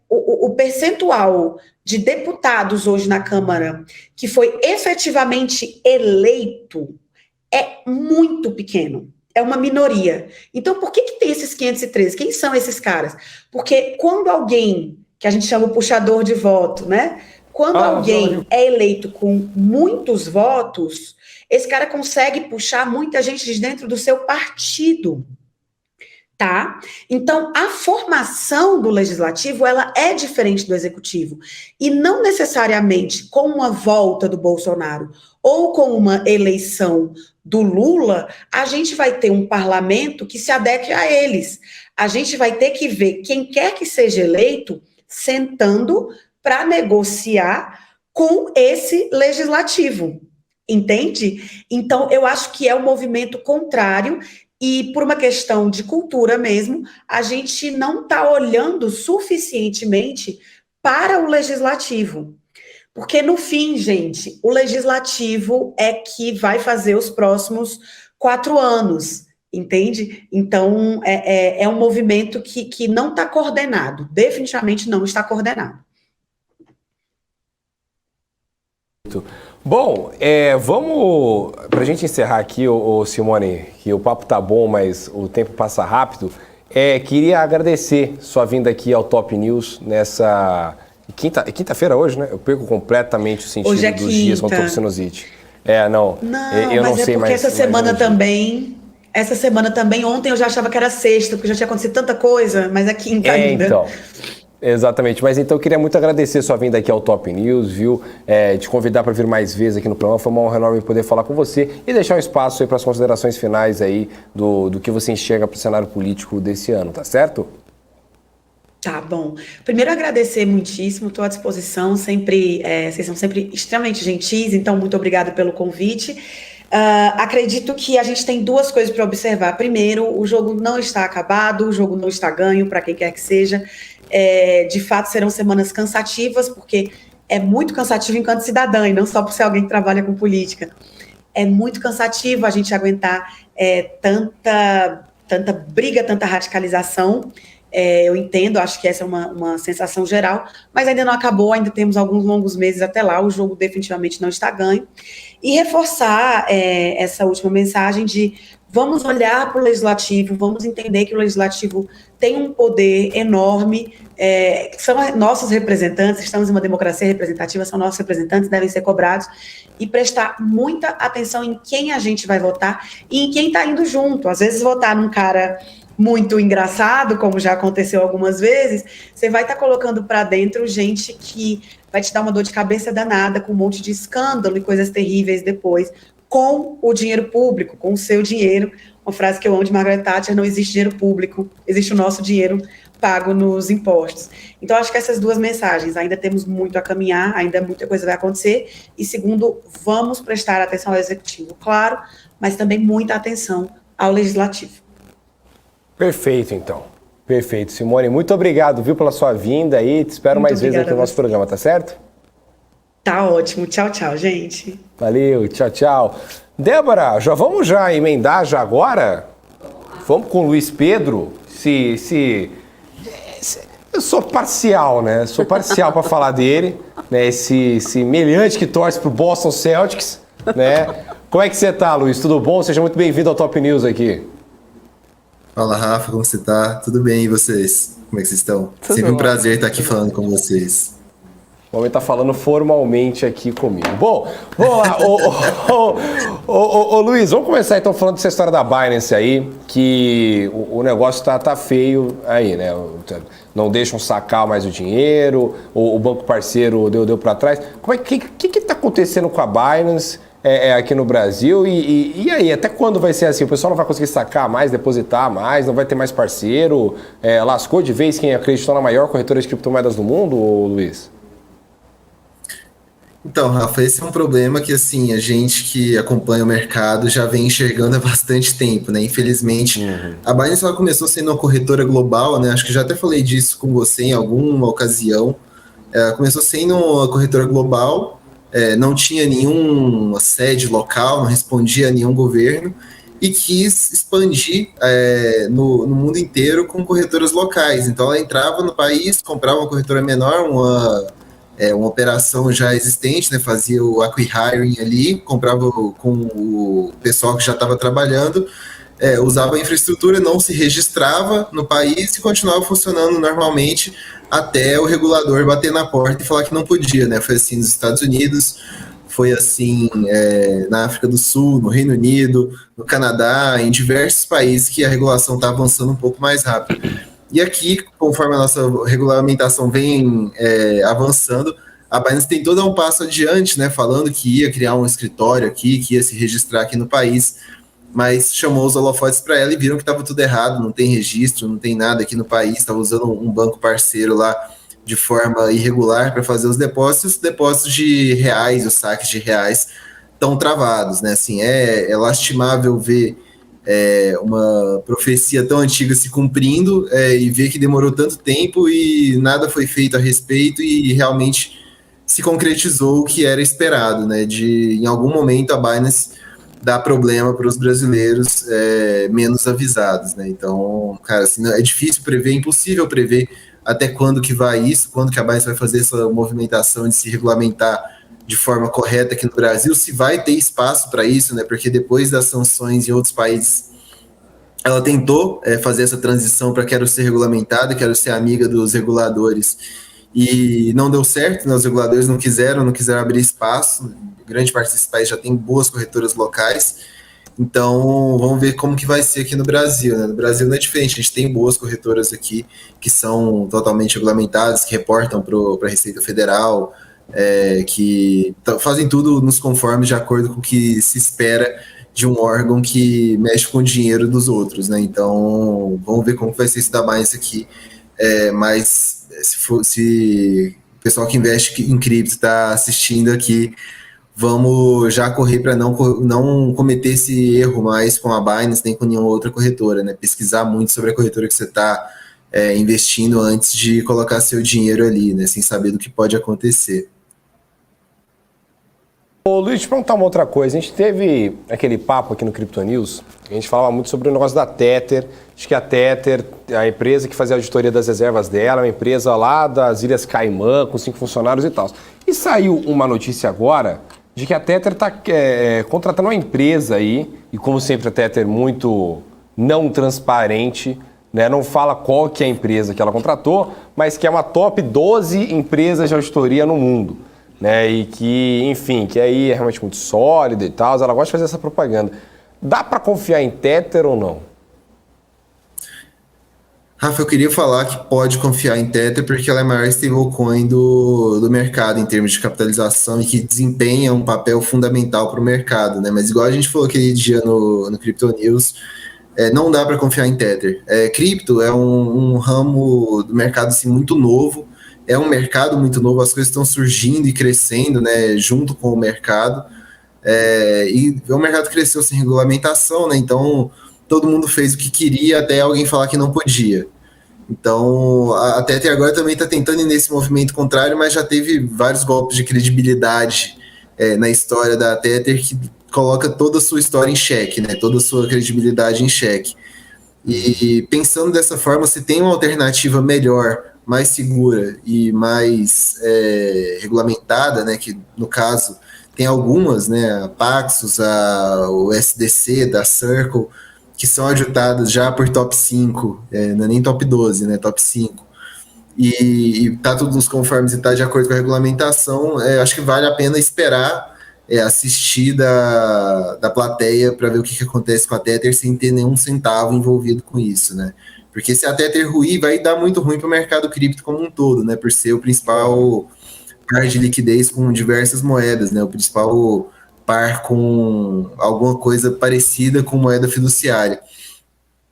o percentual de deputados hoje na Câmara que foi efetivamente eleito é muito pequeno, é uma minoria. Então, por que tem esses 513? Quem são esses caras? Porque quando alguém, que a gente chama o puxador de voto, né? Quando alguém é eleito com muitos votos, esse cara consegue puxar muita gente de dentro do seu partido. Tá? Então, a formação do legislativo, ela é diferente do executivo. E não necessariamente com uma volta do Bolsonaro ou com uma eleição do Lula, a gente vai ter um parlamento que se adeque a eles. A gente vai ter que ver quem quer que seja eleito sentando para negociar com esse legislativo. Entende? Então, eu acho que é um movimento contrário. E por uma questão de cultura mesmo, a gente não está olhando suficientemente para o legislativo. Porque, no fim, gente, o legislativo é que vai fazer os próximos 4 anos, entende? Então, é um movimento que não está coordenado, definitivamente não está coordenado. Bom, vamos, pra gente encerrar aqui, Simone, que o papo tá bom, mas o tempo passa rápido, queria agradecer sua vinda aqui ao Top News nessa quinta-feira hoje, né? Eu perco completamente o sentido hoje é dos dias quando tô com sinusite. Eu não sei mais. Essa semana também, ontem eu já achava que era sexta, porque já tinha acontecido tanta coisa, mas é quinta ainda. Então. Exatamente, mas então eu queria muito agradecer sua vinda aqui ao Top News, viu? Te convidar para vir mais vezes aqui no programa, foi uma honra enorme poder falar com você e deixar um espaço aí para as considerações finais aí do que você enxerga para o cenário político desse ano, tá certo? Tá bom. Primeiro agradecer muitíssimo, estou à disposição, sempre, vocês são sempre extremamente gentis, então muito obrigada pelo convite. Acredito que a gente tem 2 coisas para observar. Primeiro, o jogo não está acabado, o jogo não está ganho, para quem quer que seja. De fato, serão semanas cansativas, porque é muito cansativo enquanto cidadã, e não só por ser alguém que trabalha com política. É muito cansativo a gente aguentar tanta briga, tanta radicalização. Eu entendo, acho que essa é uma sensação geral, mas ainda não acabou, ainda temos alguns longos meses até lá, o jogo definitivamente não está ganho. E reforçar essa última mensagem de vamos olhar para o legislativo, vamos entender que o legislativo tem um poder enorme, são nossos representantes, estamos em uma democracia representativa, são nossos representantes, devem ser cobrados, e prestar muita atenção em quem a gente vai votar e em quem está indo junto. Às vezes votar num cara muito engraçado, como já aconteceu algumas vezes, você vai estar colocando para dentro gente que vai te dar uma dor de cabeça danada, com um monte de escândalo e coisas terríveis depois, com o dinheiro público, com o seu dinheiro. Uma frase que eu amo de Margaret Thatcher: não existe dinheiro público, existe o nosso dinheiro pago nos impostos. Então, acho que essas 2 mensagens, ainda temos muito a caminhar, ainda muita coisa vai acontecer, e segundo, vamos prestar atenção ao executivo, claro, mas também muita atenção ao legislativo. Perfeito, então. Perfeito. Simone, muito obrigado, viu, pela sua vinda aí. Te espero mais vezes aqui no nosso programa, tá certo? Tá ótimo. Tchau, tchau, gente. Valeu, tchau, tchau. Débora, vamos emendar agora? Vamos com o Luiz Pedro? Eu sou parcial, né? Sou parcial para falar dele, né? Esse meliante que torce pro Boston Celtics, né? Como é que você tá, Luiz? Tudo bom? Seja muito bem-vindo ao Top News aqui. Fala, Rafa, como você tá? Tudo bem, e vocês? Como é que vocês estão? Sempre um prazer estar aqui falando com vocês. O homem tá falando formalmente aqui comigo. Bom, vamos lá. Ô, Luiz, vamos começar então falando dessa história da Binance aí, que o negócio tá feio aí, né? Não deixam sacar mais o dinheiro, o banco parceiro deu para trás. O que tá acontecendo com a Binance aqui no Brasil? E aí, até quando vai ser assim? O pessoal não vai conseguir sacar mais, depositar mais, não vai ter mais parceiro? Lascou de vez quem acreditou na maior corretora de criptomoedas do mundo, Luiz? Então, Rafa, esse é um problema que, assim, a gente que acompanha o mercado já vem enxergando há bastante tempo, né? Infelizmente, a Binance ela começou sendo uma corretora global, né? Acho que já até falei disso com você em alguma ocasião. Começou sendo uma corretora global, não tinha nenhuma sede local, não respondia a nenhum governo e quis expandir no mundo inteiro com corretoras locais. Então, ela entrava no país, comprava uma corretora menor, uma operação já existente, né, fazia o acqui-hiring ali, comprava com o pessoal que já estava trabalhando, usava a infraestrutura, não se registrava no país e continuava funcionando normalmente até o regulador bater na porta e falar que não podia, né? Foi assim nos Estados Unidos, foi assim na África do Sul, no Reino Unido, no Canadá, em diversos países que a regulação está avançando um pouco mais rápido. E aqui, conforme a nossa regulamentação vem avançando, a Binance tentou dar um passo adiante, né, falando que ia criar um escritório aqui, que ia se registrar aqui no país, mas chamou os holofotes para ela e viram que estava tudo errado, não tem registro, não tem nada aqui no país, estava usando um banco parceiro lá de forma irregular para fazer os depósitos de reais, os saques de reais estão travados, né, assim, é lastimável ver uma profecia tão antiga se cumprindo e ver que demorou tanto tempo e nada foi feito a respeito e realmente se concretizou o que era esperado, né? De em algum momento a Binance dar problema para os brasileiros menos avisados, né? Então, cara, assim, é difícil prever, é impossível prever até quando que vai isso, quando que a Binance vai fazer essa movimentação de se regulamentar de forma correta aqui no Brasil, se vai ter espaço para isso, né? Porque depois das sanções em outros países, ela tentou fazer essa transição para quero ser regulamentada, quero ser amiga dos reguladores, e não deu certo, né? Os reguladores não quiseram abrir espaço. Grande parte desses países já tem boas corretoras locais, então vamos ver como que vai ser aqui no Brasil, né? No Brasil não é diferente, a gente tem boas corretoras aqui que são totalmente regulamentadas, que reportam para a Receita Federal, que fazem tudo nos conformes de acordo com o que se espera de um órgão que mexe com o dinheiro dos outros, né? Então vamos ver como vai ser isso da Binance aqui, mas se o pessoal que investe em cripto está assistindo aqui, vamos já correr para não cometer esse erro mais com a Binance nem com nenhuma outra corretora, né? Pesquisar muito sobre a corretora que você está investindo antes de colocar seu dinheiro ali, né? Sem saber do que pode acontecer. Ô Luiz, deixa eu perguntar uma outra coisa. A gente teve aquele papo aqui no Crypto News, a gente falava muito sobre o negócio da Tether. Acho que a Tether, a empresa que fazia a auditoria das reservas dela, é uma empresa lá das Ilhas Caimã, com 5 funcionários e tal. E saiu uma notícia agora de que a Tether está contratando uma empresa aí, e como sempre a Tether muito não transparente, né, não fala qual que é a empresa que ela contratou, mas que é uma top 12 empresas de auditoria no mundo. Né, e que, enfim, que aí é realmente muito sólida e tal, ela gosta de fazer essa propaganda. Dá para confiar em Tether ou não? Rafa, eu queria falar que pode confiar em Tether porque ela é a maior stablecoin do mercado em termos de capitalização e que desempenha um papel fundamental para o mercado, né? Mas igual a gente falou aquele dia no Crypto News, não dá para confiar em Tether. Cripto é um ramo do mercado assim, muito novo, é um mercado muito novo, as coisas estão surgindo e crescendo, né, junto com o mercado, e o mercado cresceu sem regulamentação, né, então todo mundo fez o que queria até alguém falar que não podia. Então a Tether agora também está tentando ir nesse movimento contrário, mas já teve vários golpes de credibilidade na história da Tether que coloca toda a sua história em xeque, né, toda a sua credibilidade em xeque. E pensando dessa forma, se tem uma alternativa melhor, mais segura e mais regulamentada, né, que no caso tem algumas, né, a Paxos, o SDC da Circle, que são auditadas já por top 5, não é nem top 12, né, top 5, e tá tudo nos conformes e tá de acordo com a regulamentação, acho que vale a pena esperar assistir da plateia para ver o que acontece com a Tether sem ter nenhum centavo envolvido com isso, né? Porque se a Tether ruir, vai dar muito ruim para o mercado cripto como um todo, né? Por ser o principal par de liquidez com diversas moedas, né? O principal par com alguma coisa parecida com moeda fiduciária.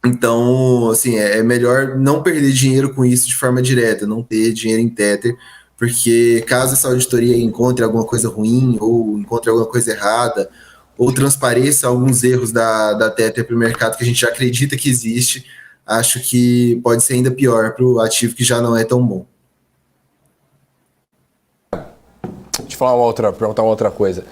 Então, assim, é melhor não perder dinheiro com isso de forma direta, não ter dinheiro em Tether, porque caso essa auditoria encontre alguma coisa ruim ou encontre alguma coisa errada ou transpareça alguns erros da Tether para o mercado que a gente já acredita que existe, acho que pode ser ainda pior para o ativo que já não é tão bom. Deixa eu perguntar uma outra coisa.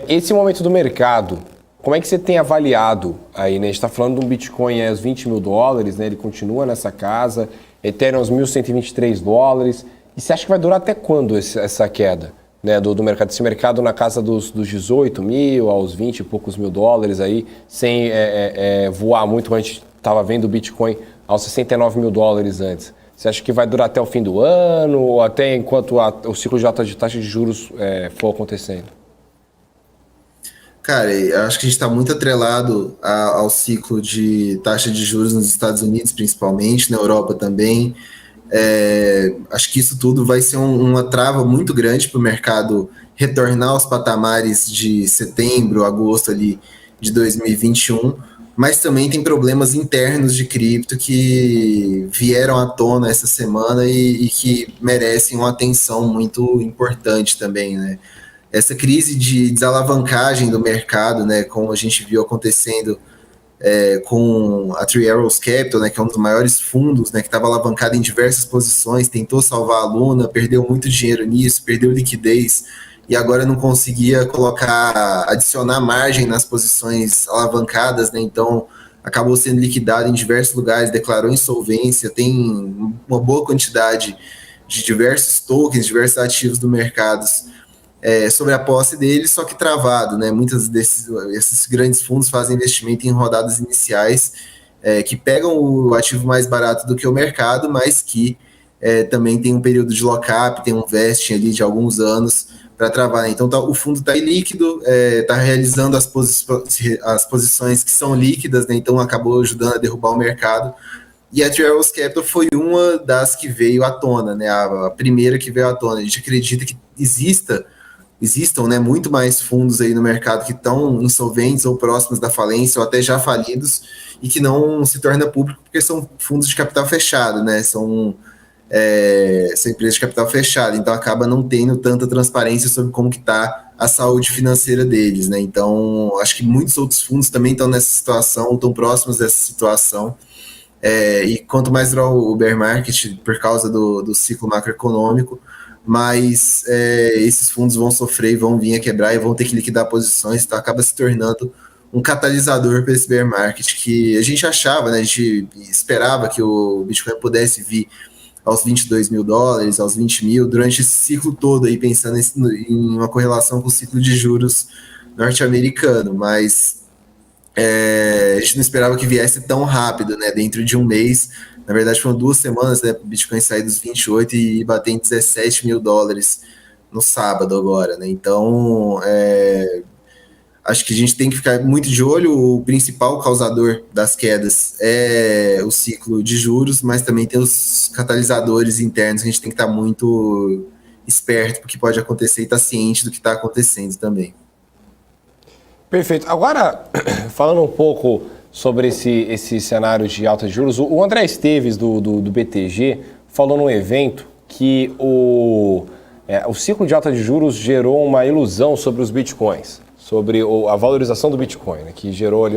Esse momento do mercado, como é que você tem avaliado aí, né? A gente está falando de um Bitcoin aos $20 mil, né? Ele continua nessa casa, Ethereum aos $1.123. E você acha que vai durar até quando essa queda, né, do mercado? Esse mercado na casa dos 18 mil aos 20 e poucos mil dólares aí, sem voar muito, como a gente estava vendo o Bitcoin aos 69 mil dólares antes. Você acha que vai durar até o fim do ano ou até enquanto o ciclo de alta de taxa de juros for acontecendo? Cara, eu acho que a gente está muito atrelado ao ciclo de taxa de juros nos Estados Unidos, principalmente, na Europa também. Acho que isso tudo vai ser uma trava muito grande para o mercado retornar aos patamares de setembro, agosto ali de 2021, mas também tem problemas internos de cripto que vieram à tona essa semana e que merecem uma atenção muito importante também, né? Essa crise de desalavancagem do mercado, né, como a gente viu acontecendo com a Three Arrows Capital, né, que é um dos maiores fundos, né, que estava alavancado em diversas posições, tentou salvar a Luna, perdeu muito dinheiro nisso, perdeu liquidez, e agora não conseguia adicionar margem nas posições alavancadas, né, então acabou sendo liquidado em diversos lugares, declarou insolvência, tem uma boa quantidade de diversos tokens, diversos ativos do mercado sobre a posse deles, só que travado, né? Muitos esses grandes fundos fazem investimento em rodadas iniciais que pegam o ativo mais barato do que o mercado, mas que também tem um período de lock-up, tem um vesting ali de alguns anos para travar. Então o fundo está ilíquido, está realizando as posições que são líquidas, né? Então acabou ajudando a derrubar o mercado. E a Three Arrows Capital foi uma das que veio à tona, né? A primeira que veio à tona. A gente acredita que existam, né, muito mais fundos aí no mercado que estão insolventes ou próximos da falência ou até já falidos e que não se torna público porque são fundos de capital fechado, né? São empresas de capital fechado, então acaba não tendo tanta transparência sobre como que está a saúde financeira deles, né? Então acho que muitos outros fundos também estão nessa situação, estão próximos dessa situação. E quanto mais durar o bear market por causa do ciclo macroeconômico, mas esses fundos vão sofrer, vão vir a quebrar e vão ter que liquidar posições, então acaba se tornando um catalisador para esse bear market que a gente achava, né, a gente esperava que o Bitcoin pudesse vir aos 22 mil dólares, aos 20 mil, durante esse ciclo todo, aí pensando em uma correlação com o ciclo de juros norte-americano, mas a gente não esperava que viesse tão rápido, né, dentro de um mês. Na verdade foram 2 semanas, né, para o Bitcoin sair dos 28 e bater em 17 mil dólares no sábado agora, né? Então acho que a gente tem que ficar muito de olho. O principal causador das quedas é o ciclo de juros, mas também tem os catalisadores internos que a gente tem que estar muito esperto porque pode acontecer e estar ciente do que está acontecendo também. Perfeito. Agora, falando um pouco sobre esse cenário de alta de juros, o André Esteves, do BTG, falou num evento que o ciclo de alta de juros gerou uma ilusão sobre os bitcoins, sobre a valorização do Bitcoin, né, que gerou ali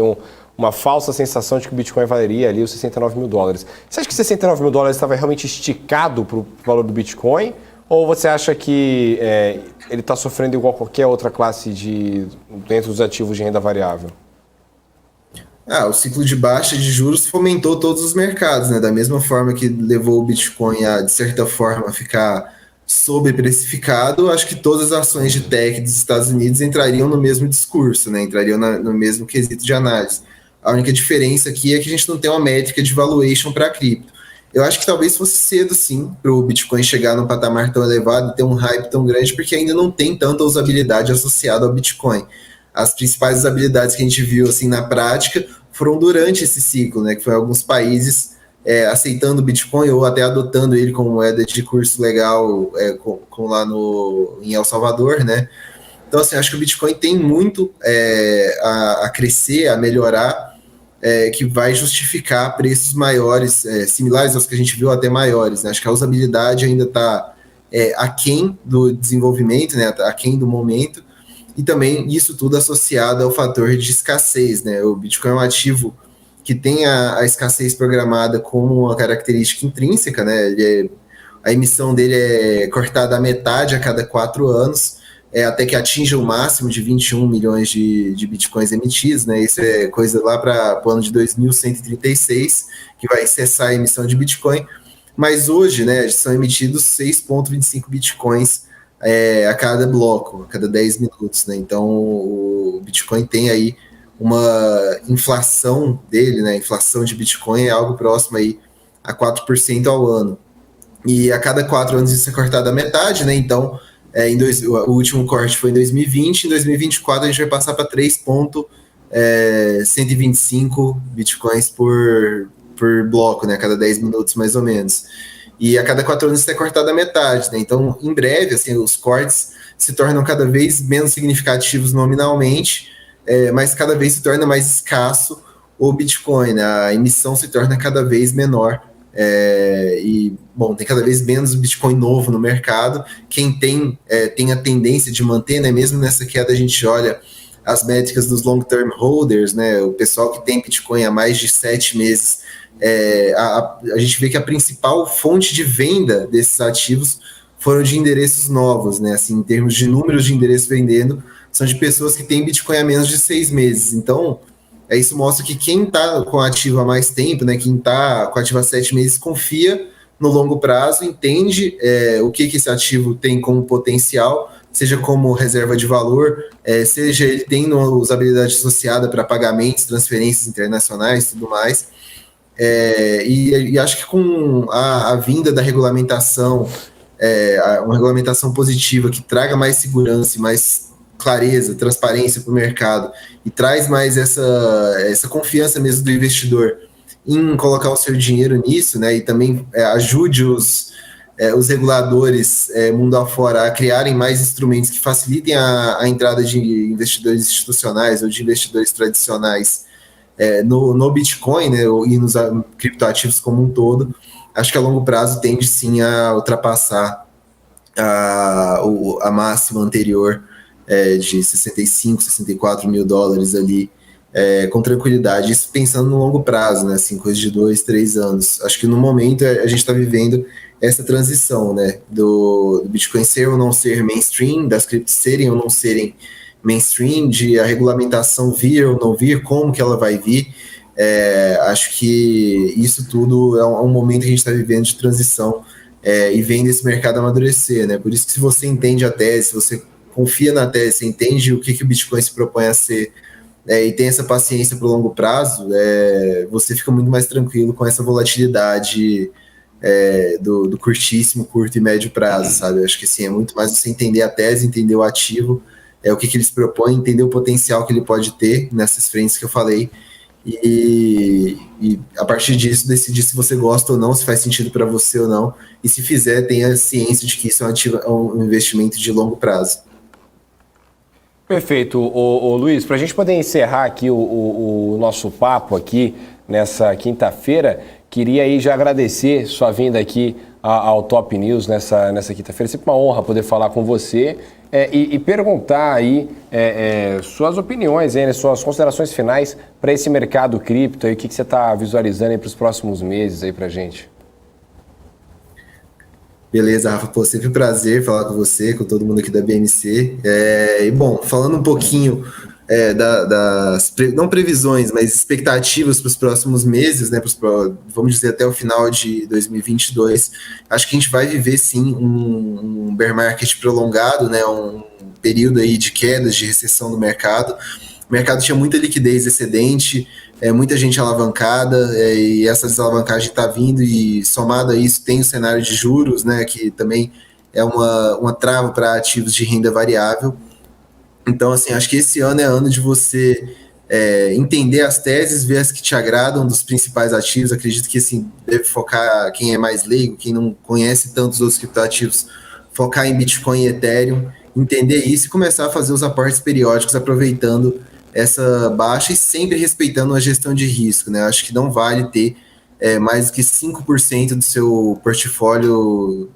uma falsa sensação de que o Bitcoin valeria ali os 69 mil dólares. Você acha que 69 mil dólares estava realmente esticado para o valor do Bitcoin? Ou você acha que ele está sofrendo igual qualquer outra classe dentro dos ativos de renda variável? O ciclo de baixa de juros fomentou todos os mercados, né? Da mesma forma que levou o Bitcoin a, de certa forma, ficar sobreprecificado, acho que todas as ações de tech dos Estados Unidos entrariam no mesmo discurso, né? Entrariam no mesmo quesito de análise. A única diferença aqui é que a gente não tem uma métrica de valuation para cripto. Eu acho que talvez fosse cedo, sim, para o Bitcoin chegar num patamar tão elevado e ter um hype tão grande, porque ainda não tem tanta usabilidade associada ao Bitcoin. As principais usabilidades que a gente viu assim, na prática foram durante esse ciclo, né? Que foi alguns países aceitando o Bitcoin ou até adotando ele como moeda de curso legal, como lá em El Salvador, né? Então, assim, acho que o Bitcoin tem muito a crescer, a melhorar, que vai justificar preços maiores, similares aos que a gente viu, até maiores, né? Acho que a usabilidade ainda está aquém do desenvolvimento, né? Aquém do momento, e também isso tudo associado ao fator de escassez, né? O Bitcoin é um ativo que tem a escassez programada como uma característica intrínseca, né? A emissão dele é cortada à metade a cada 4 anos, até que atinja o máximo de 21 milhões de bitcoins emitidos, né? Isso é coisa lá para o ano de 2136, que vai cessar a emissão de Bitcoin. Mas hoje, né, são emitidos 6,25 bitcoins a cada bloco, a cada 10 minutos, né? Então o Bitcoin tem aí uma inflação dele, né? A inflação de Bitcoin é algo próximo aí a 4% ao ano. E a cada 4 anos isso é cortado à metade, né? Então o último corte foi em 2020, em 2024 a gente vai passar para 3,125 bitcoins por bloco, né, a cada 10 minutos mais ou menos. E a cada 4 anos isso é cortado à metade, né? Então, em breve, assim, os cortes se tornam cada vez menos significativos nominalmente, mas cada vez se torna mais escasso o Bitcoin, né? A emissão se torna cada vez menor. Tem cada vez menos Bitcoin novo no mercado. Quem tem a tendência de manter, né, mesmo nessa queda a gente olha as métricas dos long-term holders, né, o pessoal que tem Bitcoin há mais de 7 meses, a gente vê que a principal fonte de venda desses ativos foram de endereços novos, né, assim, em termos de números de endereços vendendo, são de pessoas que têm Bitcoin há menos de 6 meses. Então, isso mostra que quem está com ativo há mais tempo, né, quem está com ativo há 7 meses, confia no longo prazo, entende o que esse ativo tem como potencial, seja como reserva de valor, seja ele tendo usabilidade associada para pagamentos, transferências internacionais e tudo mais. E acho que com a vinda da regulamentação, uma regulamentação positiva que traga mais segurança e mais clareza, transparência para o mercado e traz mais essa confiança mesmo do investidor em colocar o seu dinheiro nisso, né, e também ajude os reguladores mundo afora a criarem mais instrumentos que facilitem a entrada de investidores institucionais ou de investidores tradicionais no Bitcoin, né, e nos criptoativos como um todo. Acho que a longo prazo tende sim a ultrapassar a máxima anterior de 65, 64 mil dólares ali, com tranquilidade, isso pensando no longo prazo, né, assim, coisa de 2, 3 anos. Acho que no momento a gente está vivendo essa transição, né, do Bitcoin ser ou não ser mainstream, das criptos serem ou não serem mainstream, de a regulamentação vir ou não vir, como que ela vai vir. Acho que isso tudo é um momento que a gente está vivendo de transição e vendo esse mercado amadurecer, né, por isso que se você entende a tese, se você confia na tese, você entende o que o Bitcoin se propõe a ser, e tem essa paciência para o longo prazo, você fica muito mais tranquilo com essa volatilidade do curtíssimo, curto e médio prazo, sabe? Eu acho que assim, é muito mais você entender a tese, entender o ativo, o que ele se propõe, entender o potencial que ele pode ter nessas frentes que eu falei, e a partir disso decidir se você gosta ou não, se faz sentido para você ou não, e se fizer, tenha ciência de que isso é um investimento de longo prazo. Perfeito. Luiz, para a gente poder encerrar aqui o nosso papo aqui nessa quinta-feira, queria aí já agradecer sua vinda aqui ao Top News nessa quinta-feira. É sempre uma honra poder falar com você e perguntar aí suas opiniões, aí, né, suas considerações finais para esse mercado cripto, aí, o que você está visualizando aí para os próximos meses aí para a gente. Beleza, Rafa, pô, sempre um prazer falar com você, com todo mundo aqui da BMC. E bom, falando um pouquinho das não previsões, mas expectativas para os próximos meses, né, vamos dizer até o final de 2022, acho que a gente vai viver sim um bear market prolongado, né, um período aí de quedas, de recessão do mercado. O mercado tinha muita liquidez excedente, muita gente alavancada, e essa desalavancagem está vindo, e somado a isso tem o cenário de juros, né, que também é uma trava para ativos de renda variável. Então, assim, acho que esse ano é ano de você entender as teses, ver as que te agradam dos principais ativos. Acredito que, assim, deve focar, quem é mais leigo, quem não conhece tantos outros criptoativos, focar em Bitcoin e Ethereum, entender isso e começar a fazer os aportes periódicos, aproveitando essa baixa e sempre respeitando a gestão de risco, né? Acho que não vale ter mais do que 5% do seu portfólio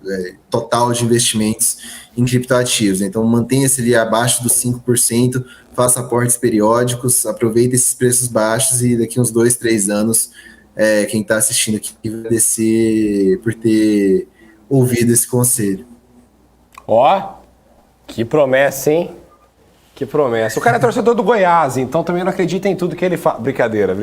total de investimentos em criptoativos. Então, mantenha-se ali abaixo dos 5%, faça aportes periódicos, aproveite esses preços baixos e daqui uns 2, 3 anos, quem está assistindo aqui vai agradecer por ter ouvido esse conselho. Ó, que promessa, hein? Que promessa. O cara é torcedor do Goiás, então também não acredita em tudo que ele fala. Brincadeira.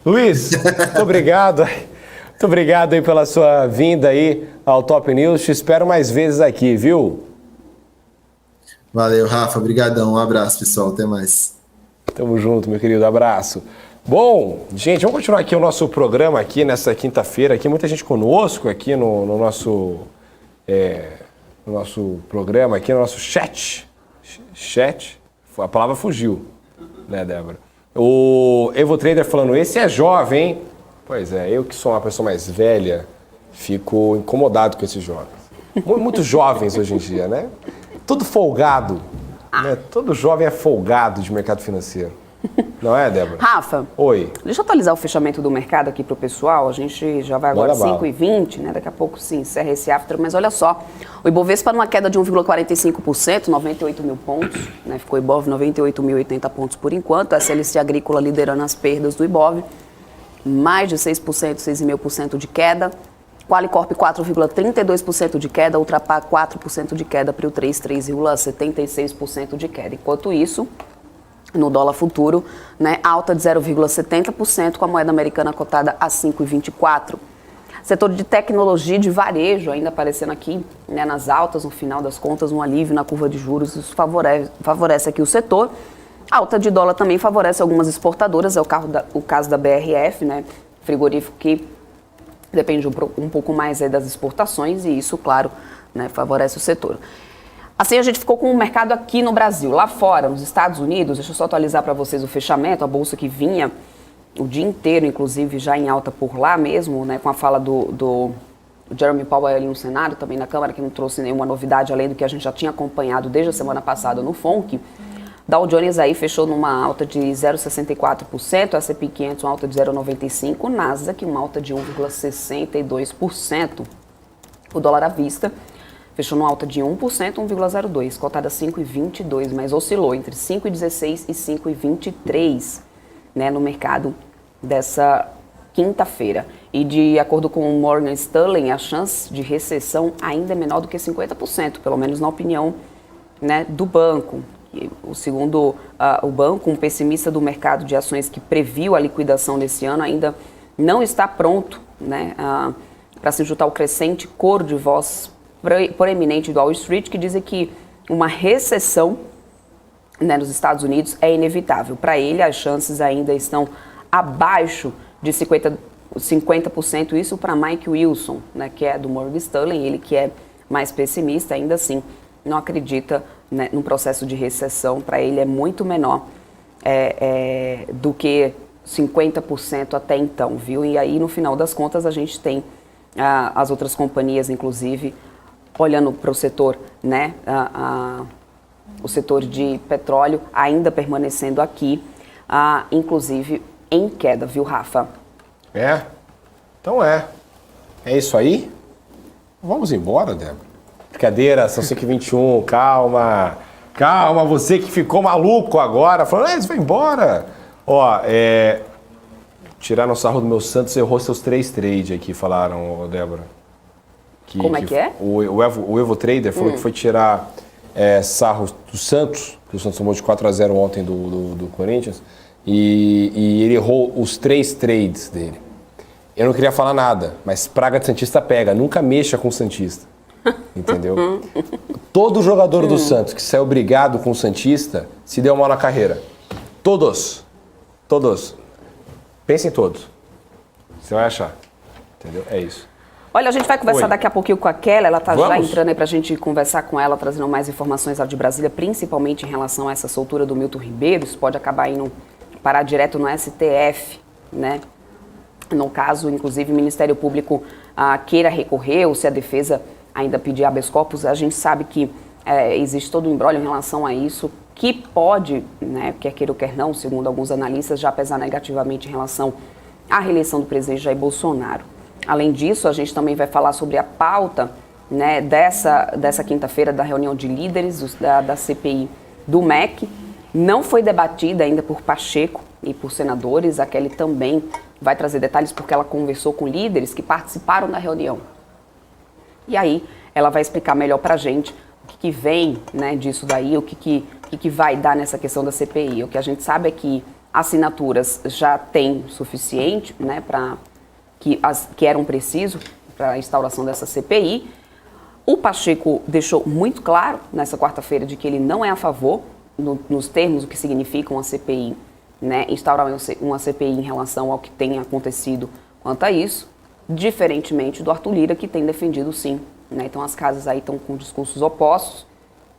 Luiz, muito obrigado. Muito obrigado aí pela sua vinda aí ao Top News. Te espero mais vezes aqui, viu? Valeu, Rafa. Obrigadão. Um abraço, pessoal. Até mais. Tamo junto, meu querido. Abraço. Bom, gente, vamos continuar aqui o nosso programa aqui nessa quinta-feira. Aqui muita gente conosco aqui no nosso programa, aqui no nosso chat. A palavra fugiu, né, Débora? O Evo Trader falando, esse é jovem, hein? Pois é, eu que sou uma pessoa mais velha, fico incomodado com esses jovens. Muito jovens hoje em dia, né? Tudo folgado, né? Todo jovem é folgado de mercado financeiro. Não é, Débora? Rafa. Oi. Deixa eu atualizar o fechamento do mercado aqui para o pessoal. A gente já vai agora 5h20, né? Daqui a pouco sim, encerra esse after. Mas olha só, o Ibovespa numa queda de 1,45%, 98 mil pontos. Né? Ficou Ibov 98.080 pontos por enquanto. A SLC Agrícola liderando as perdas do Ibov. Mais de 6%, 6,5% de queda. Qualicorp 4,32% de queda. Ultrapar 4% de queda. Prio 3,76% de queda. Enquanto isso, no dólar futuro, né, alta de 0,70%, com a moeda americana cotada a 5,24. Setor de tecnologia e de varejo ainda aparecendo aqui, né, nas altas, no final das contas, um alívio na curva de juros, isso favorece aqui o setor. A alta de dólar também favorece algumas exportadoras, é o caso da BRF, né, frigorífico que depende um pouco mais aí das exportações, e isso, claro, né, favorece o setor. Assim, a gente ficou com o mercado aqui no Brasil. Lá fora, nos Estados Unidos, deixa eu só atualizar para vocês o fechamento, a bolsa que vinha o dia inteiro, inclusive, já em alta por lá mesmo, né, com a fala do Jeremy Powell ali no Senado, também na Câmara, que não trouxe nenhuma novidade, além do que a gente já tinha acompanhado desde a semana passada no FONC. Dow Jones aí fechou numa alta de 0,64%, S&P 500 uma alta de 0,95%, Nasdaq uma alta de 1,62%. O dólar à vista fechou numa alta de 1%, 1,02%, cotada a 5,22, mas oscilou entre 5,16 e 5,23, né, no mercado dessa quinta-feira. E de acordo com o Morgan Stanley, a chance de recessão ainda é menor do que 50%, pelo menos na opinião, né, do banco. E, segundo o banco, um pessimista do mercado de ações que previu a liquidação desse ano ainda não está pronto, né, para se juntar ao crescente coro de voz proeminente do Wall Street, que dizem que uma recessão, né, nos Estados Unidos é inevitável. Para ele, as chances ainda estão abaixo de 50%, isso para Mike Wilson, né, que é do Morgan Stanley, ele que é mais pessimista, ainda assim não acredita, né, num processo de recessão. Para ele é muito menor do que 50% até então, viu? E aí, no final das contas, a gente tem as outras companhias, inclusive, olhando para o setor, né, o setor de petróleo ainda permanecendo aqui, inclusive em queda, viu, Rafa? Então é isso aí? Vamos embora, Débora. Brincadeira, são 5h21, calma, você que ficou maluco agora, falando, eles vão embora. Ó, tirar no sarro do meu Santos, errou seus 3 trades aqui, falaram, Débora. Como é que é? O Evo Trader falou que foi tirar sarro do Santos, que o Santos tomou de 4-0 ontem do Corinthians, e ele errou os 3 trades dele. Eu não queria falar nada, mas praga de Santista pega, nunca mexa com o Santista, entendeu? Todo jogador do Santos que saiu brigado com o Santista se deu mal na carreira. Todos. Pensem todos. Você vai achar, entendeu? É isso. Olha, a gente vai conversar daqui a pouquinho com a Kelly, ela está já entrando aí para a gente conversar com ela, trazendo mais informações lá de Brasília, principalmente em relação a essa soltura do Milton Ribeiro. Isso pode acabar indo parar direto no STF, né? No caso, inclusive, o Ministério Público queira recorrer, ou se a defesa ainda pedir habeas corpus, a gente sabe que existe todo um imbróglio em relação a isso, que pode, né, quer queira ou quer não, segundo alguns analistas, já pesar negativamente em relação à reeleição do presidente Jair Bolsonaro. Além disso, a gente também vai falar sobre a pauta, né, dessa quinta-feira da reunião de líderes da CPI do MEC. Não foi debatida ainda por Pacheco e por senadores. A Kelly também vai trazer detalhes porque ela conversou com líderes que participaram da reunião. E aí ela vai explicar melhor pra gente o que vem, né, disso daí, o que vai dar nessa questão da CPI. O que a gente sabe é que assinaturas já tem suficiente, né, que eram precisos para a instauração dessa CPI. O Pacheco deixou muito claro nessa quarta-feira de que ele não é a favor, nos termos o que significa uma CPI, né, instaurar uma CPI em relação ao que tem acontecido quanto a isso, diferentemente do Arthur Lira, que tem defendido sim, né? Então as casas aí estão com discursos opostos,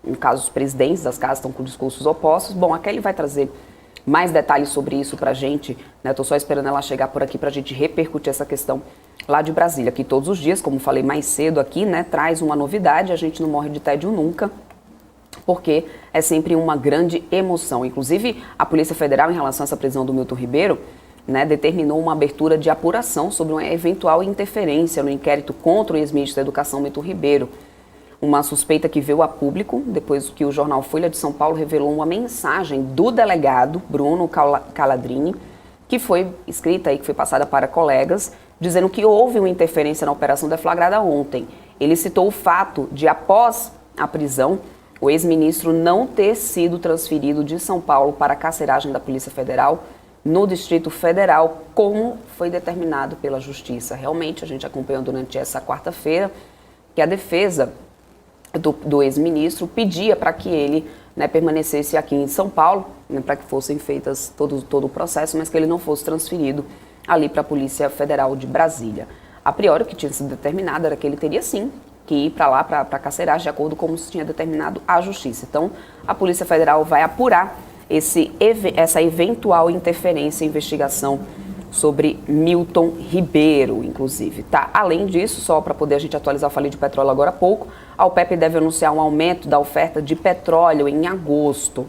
no caso os presidentes das casas estão com discursos opostos. Bom, a Kelly vai trazer mais detalhes sobre isso pra gente, né? Tô só esperando ela chegar por aqui pra gente repercutir essa questão lá de Brasília, que todos os dias, como falei mais cedo aqui, né, traz uma novidade. A gente não morre de tédio nunca. porque é sempre uma grande emoção. Inclusive, a Polícia Federal, em relação a essa prisão do Milton Ribeiro, né, determinou uma abertura de apuração sobre uma eventual interferência no inquérito contra o ex-ministro da Educação, Milton Ribeiro. Uma suspeita que veio a público depois que o jornal Folha de São Paulo revelou uma mensagem do delegado Bruno Caladrini, que foi escrita e que foi passada para colegas, dizendo que houve uma interferência na operação deflagrada ontem. Ele citou o fato de, após a prisão, o ex-ministro não ter sido transferido de São Paulo para a carceragem da Polícia Federal no Distrito Federal, como foi determinado pela Justiça. Realmente, a gente acompanhou durante essa quarta-feira que a defesa do ex-ministro pedia para que ele, né, permanecesse aqui em São Paulo, né, para que fossem feitas todo o processo, mas que ele não fosse transferido ali para a Polícia Federal de Brasília. A priori, o que tinha sido determinado era que ele teria sim que ir para lá, para a carceragem, de acordo com como se tinha determinado a Justiça. Então, a Polícia Federal vai apurar essa eventual interferência e investigação sobre Milton Ribeiro, inclusive, tá? Além disso, só para poder a gente atualizar, eu falei de petróleo agora há pouco, a OPEP deve anunciar um aumento da oferta de petróleo em agosto.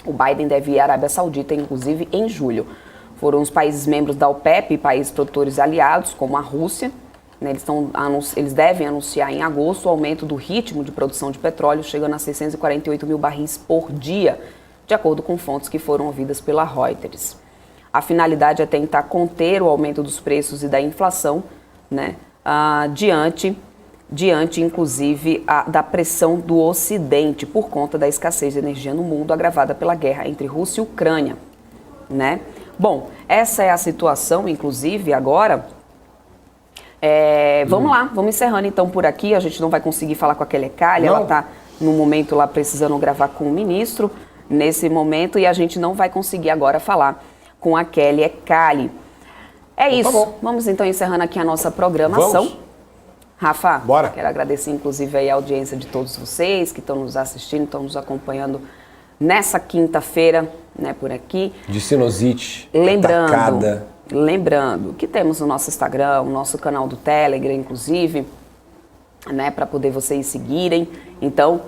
O Biden deve ir à Arábia Saudita, inclusive, em julho. Foram os países membros da OPEP e países produtores aliados, como a Rússia, né, eles devem anunciar em agosto o aumento do ritmo de produção de petróleo, chegando a 648 mil barris por dia, de acordo com fontes que foram ouvidas pela Reuters. A finalidade é tentar conter o aumento dos preços e da inflação, né, diante, inclusive, da pressão do Ocidente por conta da escassez de energia no mundo agravada pela guerra entre Rússia e Ucrânia, né? Bom, essa é a situação, inclusive, agora. Vamos lá, vamos encerrando então por aqui. A gente não vai conseguir falar com a Kelly Calha, ela está no momento lá precisando gravar com o ministro, nesse momento, e a gente não vai conseguir agora falar com a Kelly Calha. É isso, vamos então encerrando aqui a nossa programação. Vamos. Rafa, bora. Quero agradecer inclusive aí a audiência de todos vocês que estão nos assistindo, estão nos acompanhando nessa quinta-feira, né, por aqui. De sinusite, Lembrando que temos o nosso Instagram, o nosso canal do Telegram, inclusive, né, para poder vocês seguirem. Então,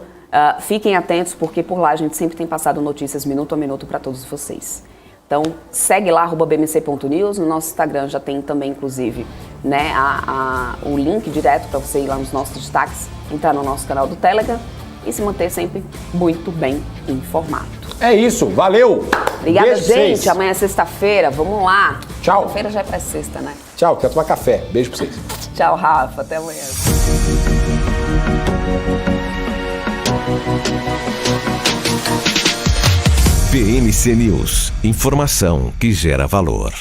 fiquem atentos, porque por lá a gente sempre tem passado notícias minuto a minuto para todos vocês. Então, segue lá, @bmc.news. No nosso Instagram já tem também, inclusive, né, o link direto para você ir lá nos nossos destaques, entrar no nosso canal do Telegram e se manter sempre muito bem informado. É isso, valeu! Obrigada, beijo, gente. vocês. Amanhã é sexta-feira, vamos lá. Tchau. Sexta-feira já é pré-sexta, né? Tchau, quero tomar café. Beijo pra vocês. Tchau, Rafa. Até amanhã. BMC News. Informação que gera valor.